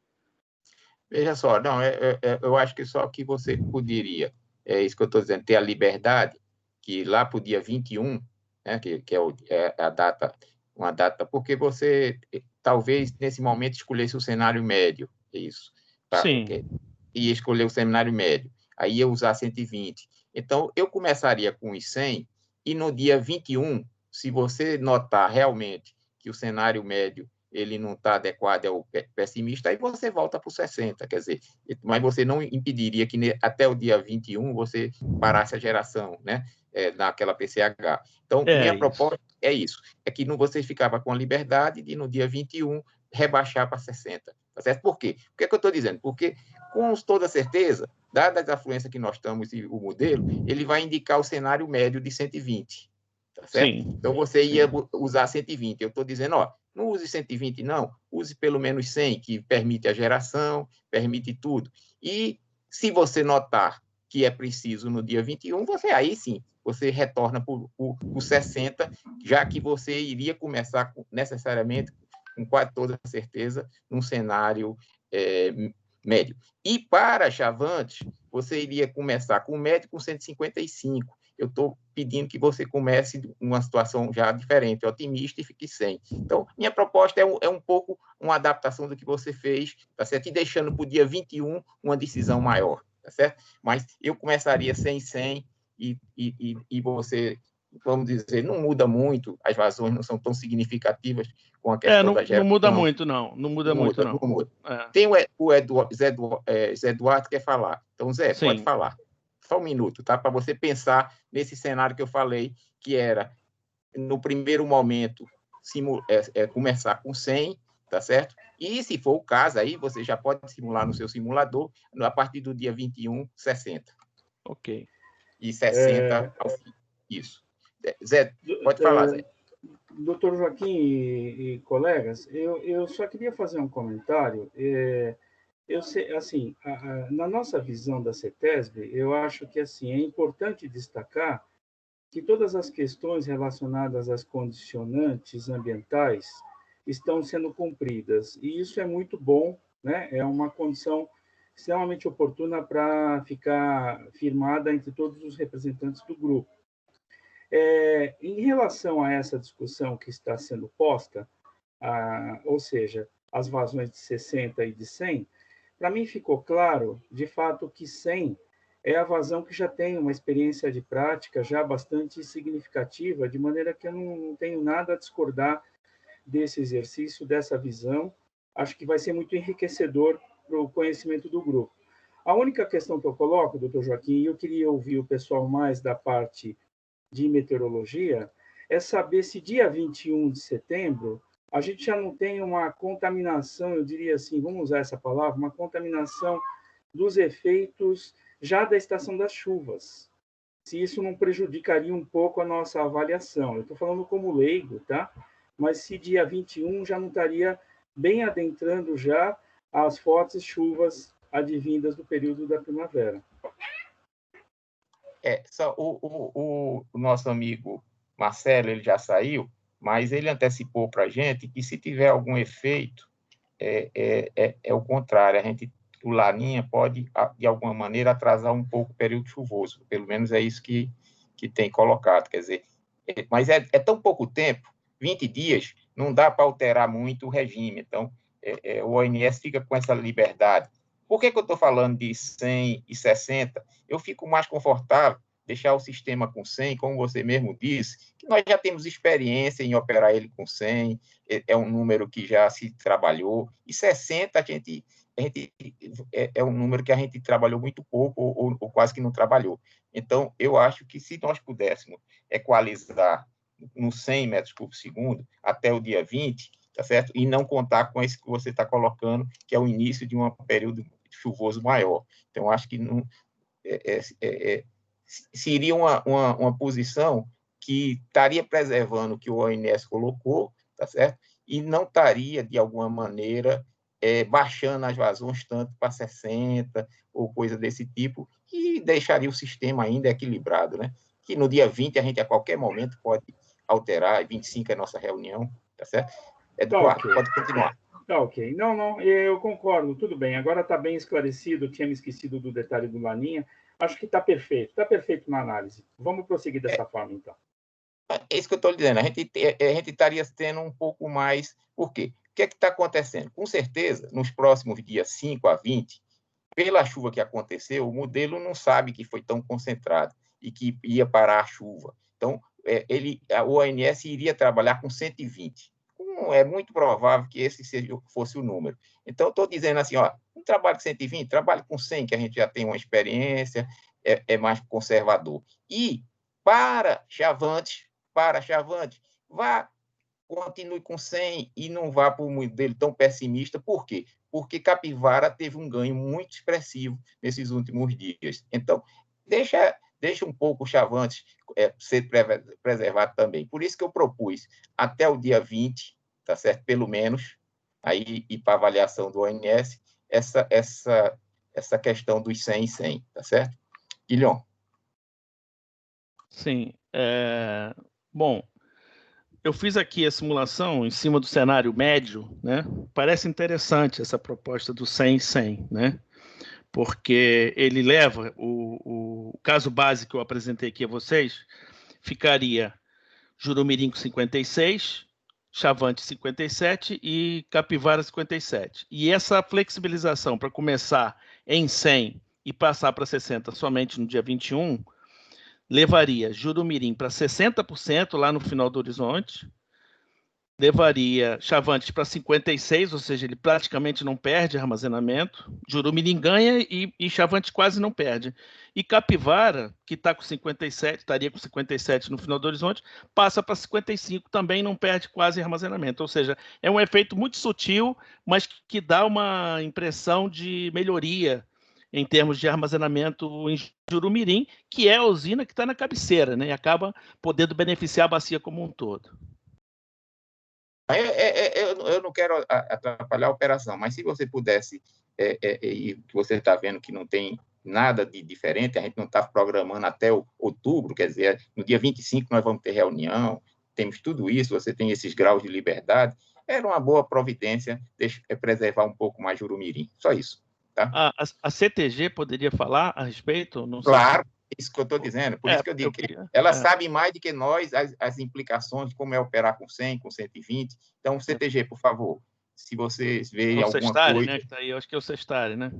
Veja só, não, eu acho que só que você poderia, é isso que eu estou dizendo, ter a liberdade, que lá para o dia 21, né, que é a data, uma data, porque você talvez nesse momento escolhesse o cenário médio, isso, tá? Sim. Ia escolher o cenário médio, aí ia usar 120. Então, eu começaria com os 100, e no dia 21, se você notar realmente que o cenário médio ele não está adequado ao pessimista, aí você volta para o 60, quer dizer, mas você não impediria que até o dia 21 você parasse a geração, né, naquela PCH. Então, minha proposta é isso, é que você ficava com a liberdade de, no dia 21, rebaixar para 60, tá certo? Por quê? Por que eu estou dizendo? Porque, com toda certeza, dadas as afluências que nós estamos e o modelo, ele vai indicar o cenário médio de 120, tá certo? Sim. Então, você ia usar 120. Eu estou dizendo, ó, não use 120, não. Use pelo menos 100, que permite a geração, permite tudo. E, se você notar que é preciso no dia 21, aí sim, você retorna para o 60, já que você iria começar necessariamente, com quase toda certeza, num cenário médio. E, para Chavantes, você iria começar com o médio com 155. Eu estou pedindo que você comece uma situação já diferente, otimista, e fique 100. Então, minha proposta é um pouco uma adaptação do que você fez, tá certo? E deixando para o dia 21 uma decisão maior, tá certo? Mas eu começaria 100 e você, vamos dizer, não muda muito, as vazões não são tão significativas com a questão da geração. Não muda muito, não. Não muda muito, não. Não muda. Tem Zé Duarte quer falar. Então, Zé, Sim. pode falar. Só um minuto, tá? Para você pensar nesse cenário que eu falei, que era, no primeiro momento, começar com 100, tá certo? E, se for o caso, aí você já pode simular no seu simulador, a partir do dia 21, 60. Ok. E 60 ao fim. Isso. Zé, pode falar, Zé. Doutor Joaquim e colegas, eu só queria fazer um comentário. Eu sei, assim, na nossa visão da CETESB, eu acho que assim é importante destacar que todas as questões relacionadas às condicionantes ambientais estão sendo cumpridas, e isso é muito bom, né? É uma condição extremamente oportuna para ficar firmada entre todos os representantes do grupo. Em relação a essa discussão que está sendo posta, ou seja, as vazões de 60 e de 100, para mim ficou claro, de fato, que 100 é a vazão que já tem uma experiência de prática já bastante significativa, de maneira que eu não tenho nada a discordar desse exercício, dessa visão. Acho que vai ser muito enriquecedor para o conhecimento do grupo. A única questão que eu coloco, doutor Joaquim, e eu queria ouvir o pessoal mais da parte de meteorologia, é saber se dia 21 de setembro a gente já não tem uma contaminação, eu diria assim, vamos usar essa palavra, uma contaminação dos efeitos já da estação das chuvas. Se isso não prejudicaria um pouco a nossa avaliação. Eu estou falando como leigo, tá? Mas se dia 21 já não estaria bem adentrando já as fortes chuvas advindas do período da primavera. O nosso amigo Marcelo, ele já saiu, mas ele antecipou para a gente que, se tiver algum efeito, é o contrário. O Laninha pode, de alguma maneira, atrasar um pouco o período chuvoso. Pelo menos é isso que tem colocado. Quer dizer, mas é tão pouco tempo, 20 dias, não dá para alterar muito o regime. Então, o ONS fica com essa liberdade. Por que eu estou falando de 100 e 60? Eu fico mais confortável deixar o sistema com 100, como você mesmo disse, que nós já temos experiência em operar ele com 100, é um número que já se trabalhou, e 60 é um número que a gente trabalhou muito pouco, ou quase que não trabalhou. Então, eu acho que, se nós pudéssemos equalizar no 100 metros por segundo até o dia 20, tá certo? E não contar com esse que você está colocando, que é o início de um período chuvoso maior. Então, acho que não, seria uma posição que estaria preservando o que o ONS colocou, tá certo? E não estaria, de alguma maneira, baixando as vazões tanto para 60 ou coisa desse tipo, e deixaria o sistema ainda equilibrado, né? Que no dia 20 a gente a qualquer momento pode alterar, 25 é nossa reunião, tá certo? Eduardo, ok. pode continuar. Tá ok. Não, eu concordo, tudo bem. Agora está bem esclarecido, eu tinha me esquecido do detalhe do Laninha. Acho que está perfeito na análise. Vamos prosseguir dessa forma, então. É isso que eu estou dizendo, a gente estaria tendo um pouco mais... Por quê? O que é que está acontecendo? Com certeza, nos próximos dias 5 a 20, pela chuva que aconteceu, o modelo não sabe que foi tão concentrado e que ia parar a chuva. Então, o ONS iria trabalhar com 120. É muito provável que esse fosse o número. Então, estou dizendo assim, não trabalhe com 120, trabalhe com 100, que a gente já tem uma experiência, é mais conservador. E, para Chavantes, continue com 100 e não vá para o modelo tão pessimista. Por quê? Porque Capivara teve um ganho muito expressivo nesses últimos dias. Então, deixa um pouco o Chavantes ser preservado também. Por isso que eu propus, até o dia 20, tá certo? Pelo menos, aí, e para avaliação do ONS, essa questão dos 100 e 100, tá certo? Guilhom. Sim. Bom, eu fiz aqui a simulação em cima do cenário médio, né? Parece interessante essa proposta do 100 e 100, né? Porque ele leva o caso base que eu apresentei aqui a vocês, ficaria Jurumirim com 56, Chavante 57 e Capivara 57. E essa flexibilização para começar em 100 e passar para 60 somente no dia 21, levaria Jurumirim para 60% lá no final do horizonte, levaria Chavantes para 56, ou seja, ele praticamente não perde armazenamento, Jurumirim ganha e Chavantes quase não perde. E Capivara, que está com 57, estaria com 57 no final do horizonte, passa para 55, também não perde quase armazenamento. Ou seja, é um efeito muito sutil, mas que dá uma impressão de melhoria em termos de armazenamento em Jurumirim, que é a usina que está na cabeceira, né, e acaba podendo beneficiar a bacia como um todo. Eu não quero atrapalhar a operação, mas se você pudesse, e você está vendo que não tem nada de diferente, a gente não está programando até outubro, quer dizer, no dia 25 nós vamos ter reunião, temos tudo isso, você tem esses graus de liberdade, era uma boa providência preservar um pouco mais Jurumirim, só isso. Tá? A CTG poderia falar a respeito? Não sei claro. Isso que eu estou dizendo, por isso que eu digo que ela sabe mais do que nós as implicações de como é operar com 100, com 120. Então, CTG, por favor, se vocês verem alguma Sestari, coisa... né, que tá aí, eu acho que é o Sestari, né?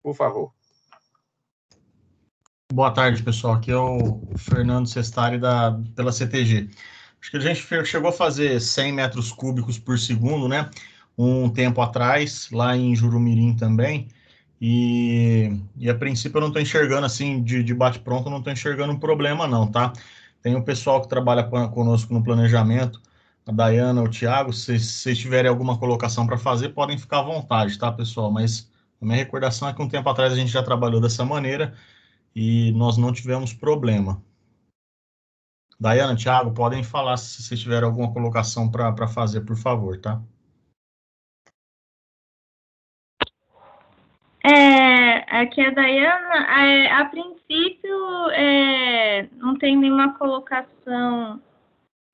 Por favor. Boa tarde, pessoal. Aqui é o Fernando Sestari pela CTG. Acho que a gente chegou a fazer 100 metros cúbicos por segundo, né? Um tempo atrás, lá em Jurumirim também. E a princípio eu não estou enxergando assim, de bate-pronto, eu não estou enxergando um problema não, tá? Tem o pessoal que trabalha conosco no planejamento, a Dayana, o Thiago, se vocês tiverem alguma colocação para fazer, podem ficar à vontade, tá, pessoal? Mas a minha recordação é que um tempo atrás a gente já trabalhou dessa maneira e nós não tivemos problema. Dayana, Thiago, podem falar se vocês tiverem alguma colocação para fazer, por favor, tá? Aqui é a Dayana. A princípio, não tem nenhuma colocação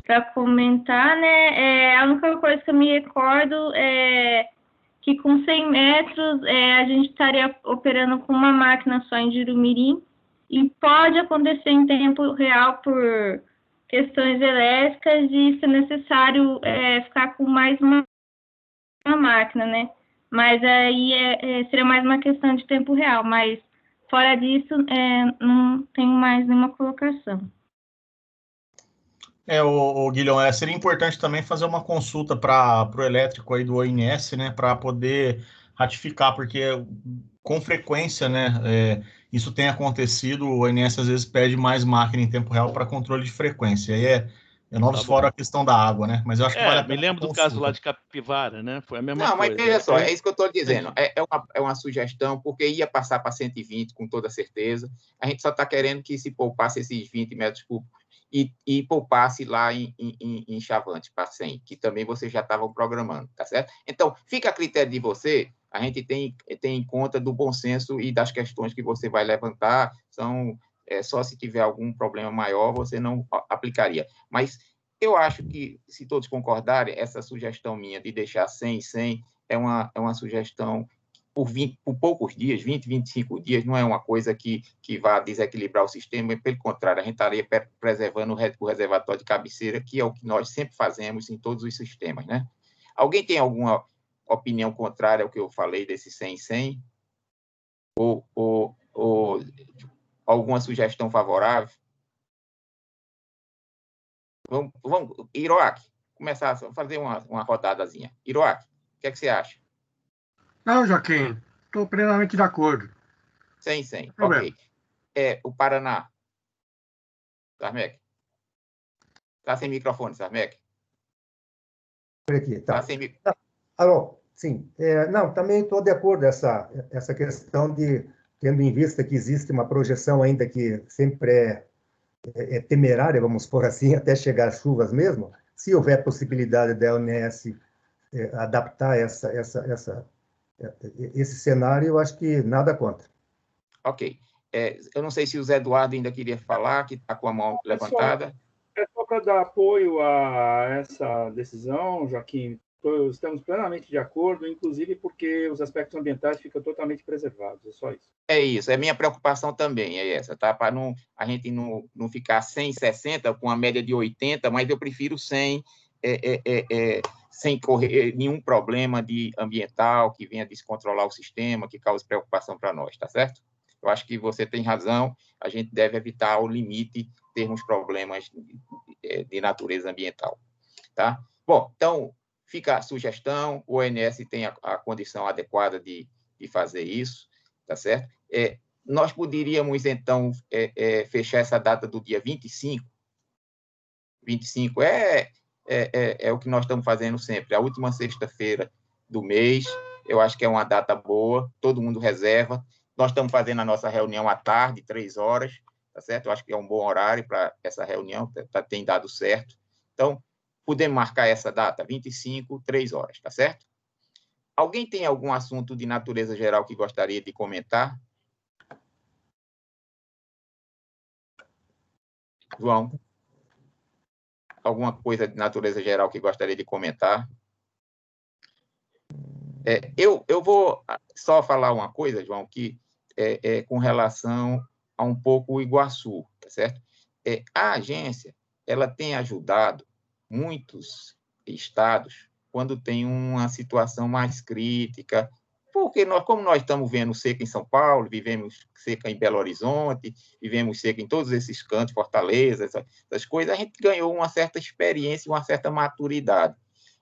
para comentar, né? A única coisa que eu me recordo é que com 100 metros a gente estaria operando com uma máquina só em Jurumirim e pode acontecer em tempo real por questões elétricas e se necessário ficar com mais uma máquina, né? Mas aí seria mais uma questão de tempo real, mas fora disso, não tenho mais nenhuma colocação. O Guilherme, seria importante também fazer uma consulta para o elétrico aí do ONS, né, para poder ratificar, porque com frequência, né, isso tem acontecido, o ONS às vezes pede mais máquina em tempo real para controle de frequência, aí novos fora a questão da água, né? Mas eu acho que vale a pena. Me lembro do caso lá de Capivara, né? Foi a mesma coisa. Não, mas veja só, é isso que eu estou dizendo. É uma sugestão, porque ia passar para 120 com toda certeza. A gente só está querendo que se poupasse esses 20 metros cúbicos e poupasse lá em Chavante, para 100, que também vocês já estavam programando, tá certo? Então, fica a critério de você, a gente tem em conta do bom senso e das questões que você vai levantar, só se tiver algum problema maior, você não aplicaria. Mas eu acho que, se todos concordarem, essa sugestão minha de deixar 100 e 100 é uma sugestão por poucos dias, 20, 25 dias, não é uma coisa que vá desequilibrar o sistema, pelo contrário, a gente estaria preservando o reservatório de cabeceira, que é o que nós sempre fazemos em todos os sistemas, né? Alguém tem alguma opinião contrária ao que eu falei desse 100 e 100? Ou alguma sugestão favorável? Vamos, Hiroaki, começar a fazer uma rodadazinha. Hiroaki, o que é que você acha? Não, Joaquim, estou plenamente de acordo. 100, 100, ok. O Paraná. Sarmec. Está sem microfone, Sarmec. Por aqui, tá. Tá sem... Alô, sim. Não, também estou de acordo essa questão de, tendo em vista que existe uma projeção ainda que sempre é temerária, vamos por assim, até chegar às chuvas mesmo, se houver possibilidade da ONS adaptar esse cenário, eu acho que nada contra. Ok. Eu não sei se o Zé Eduardo ainda queria falar, que está com a mão levantada. É só para dar apoio a essa decisão, Joaquim. Estamos plenamente de acordo, inclusive porque os aspectos ambientais ficam totalmente preservados, é só isso. É isso, é minha preocupação também, é essa, tá? Para a gente não ficar 100, 60, com a média de 80, mas eu prefiro 100, sem correr nenhum problema ambiental que venha descontrolar o sistema, que cause preocupação para nós, tá certo? Eu acho que você tem razão, a gente deve evitar ao limite termos problemas de natureza ambiental, tá? Bom, então, fica a sugestão, o ONS tem a condição adequada de fazer isso, tá certo? Nós poderíamos, então, fechar essa data do dia 25. 25 é o que nós estamos fazendo sempre, a última sexta-feira do mês, eu acho que é uma data boa, todo mundo reserva. Nós estamos fazendo a nossa reunião à tarde, 3 horas, tá certo? Eu acho que é um bom horário para essa reunião, tem dado certo. Então, podemos marcar essa data, 25, 3 horas, tá certo? Alguém tem algum assunto de natureza geral que gostaria de comentar? João? Alguma coisa de natureza geral que gostaria de comentar? Eu vou só falar uma coisa, João, que com relação a um pouco o Iguaçu, tá certo? A agência, ela tem ajudado muitos estados quando tem uma situação mais crítica, porque como nós estamos vendo seca em São Paulo, vivemos seca em Belo Horizonte, vivemos seca em todos esses cantos, Fortaleza, essas coisas, a gente ganhou uma certa experiência, uma certa maturidade.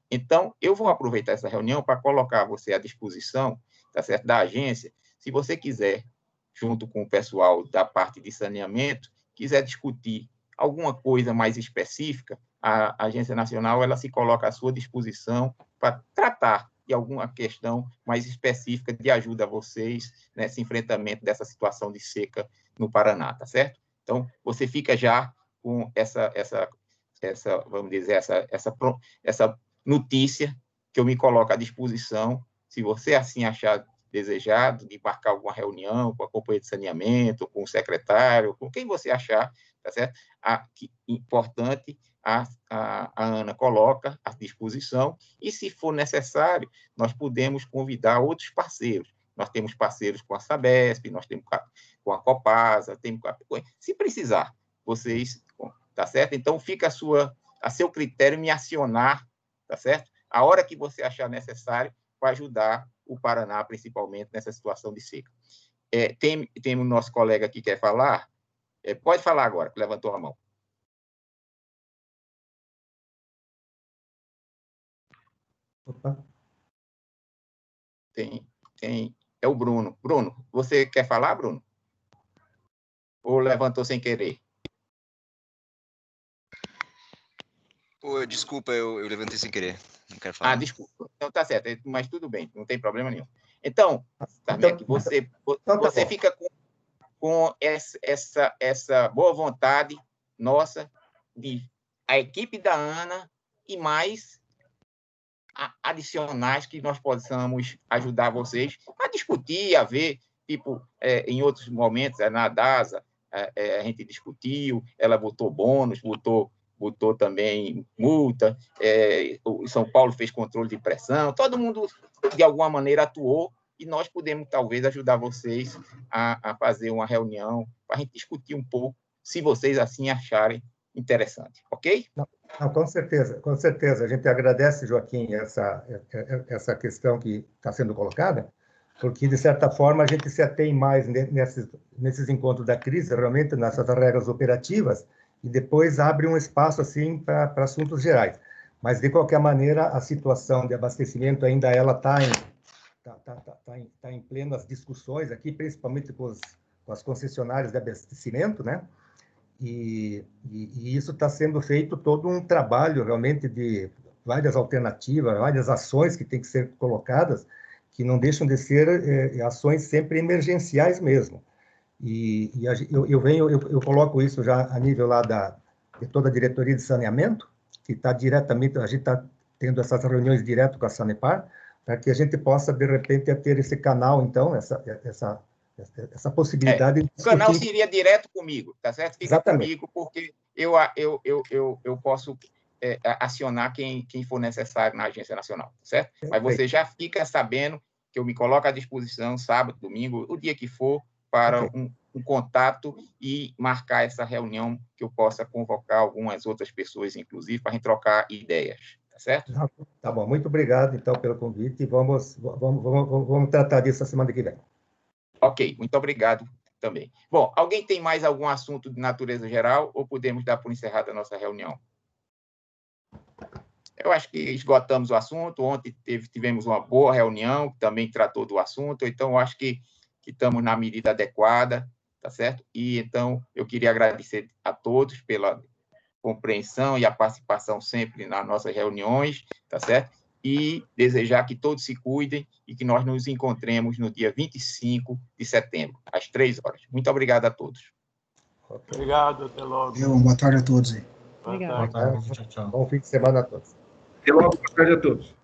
Então, eu vou aproveitar essa reunião para colocar você à disposição, tá certo, da agência, se você quiser, junto com o pessoal da parte de saneamento, quiser discutir alguma coisa mais específica, a Agência Nacional ela se coloca à sua disposição para tratar de alguma questão mais específica de ajuda a vocês nesse enfrentamento dessa situação de seca no Paraná, tá certo? Então, você fica já com essa vamos dizer, essa notícia que eu me coloco à disposição, se você assim achar desejado, de marcar alguma reunião com a companhia de saneamento, com o secretário, com quem você achar, tá certo? Importante, a Ana coloca à disposição, e se for necessário, nós podemos convidar outros parceiros. Nós temos parceiros com a Sabesp, nós temos com a Copasa, se precisar, vocês, tá certo? Então, fica a seu critério me acionar, tá certo? A hora que você achar necessário para ajudar o Paraná, principalmente nessa situação de seca. Tem o nosso colega que quer falar. Pode falar agora, que levantou a mão. Opa. É o Bruno. Bruno, você quer falar, Bruno? Ou levantou sem querer? Desculpa, eu levantei sem querer. Não quero falar. Desculpa. Então, tá certo, mas tudo bem, não tem problema nenhum. Então, Sarmec, você fica com essa boa vontade nossa a equipe da ANA e mais adicionais que nós possamos ajudar vocês a discutir, a ver, tipo, em outros momentos, na DASA, a gente discutiu, ela botou bônus, botou também multa, o São Paulo fez controle de pressão, todo mundo, de alguma maneira, atuou, e nós podemos, talvez, ajudar vocês a fazer uma reunião para a gente discutir um pouco, se vocês assim acharem interessante, ok? Não, com certeza, com certeza. A gente agradece, Joaquim, essa questão que está sendo colocada, porque, de certa forma, a gente se atém mais nesses encontros da crise, realmente, nessas regras operativas, e depois abre um espaço, assim, para assuntos gerais. Mas, de qualquer maneira, a situação de abastecimento ainda ela está em plenas discussões aqui, principalmente com as concessionárias de abastecimento, né? E isso está sendo feito todo um trabalho, realmente, de várias alternativas, várias ações que têm que ser colocadas, que não deixam de ser ações sempre emergenciais mesmo. Eu coloco isso já a nível lá de toda a diretoria de saneamento, que está diretamente, a gente está tendo essas reuniões direto com a Sanepar, para que a gente possa, de repente, ter esse canal, então, essa possibilidade. O canal seria direto comigo, tá certo? Fica Exatamente. Comigo, porque eu posso acionar quem for necessário na Agência Nacional, tá certo? Mas você já fica sabendo que eu me coloco à disposição, sábado, domingo, o dia que for, para um contato e marcar essa reunião que eu possa convocar algumas outras pessoas, inclusive, para a gente trocar ideias, tá certo? Tá bom, muito obrigado, então, pelo convite, e vamos tratar disso a semana que vem. Ok, muito obrigado também. Bom, alguém tem mais algum assunto de natureza geral ou podemos dar por encerrada a nossa reunião? Eu acho que esgotamos o assunto. Ontem tivemos uma boa reunião, que também tratou do assunto, então eu acho que estamos na medida adequada, tá certo? E então eu queria agradecer a todos pela compreensão e a participação sempre nas nossas reuniões, tá certo? E desejar que todos se cuidem e que nós nos encontremos no dia 25 de setembro, às 3 horas. Muito obrigado a todos. Obrigado, até logo. Boa tarde a todos aí. Obrigado. Boa tarde, tchau, tchau. Bom fim de semana a todos. Até logo, boa tarde a todos.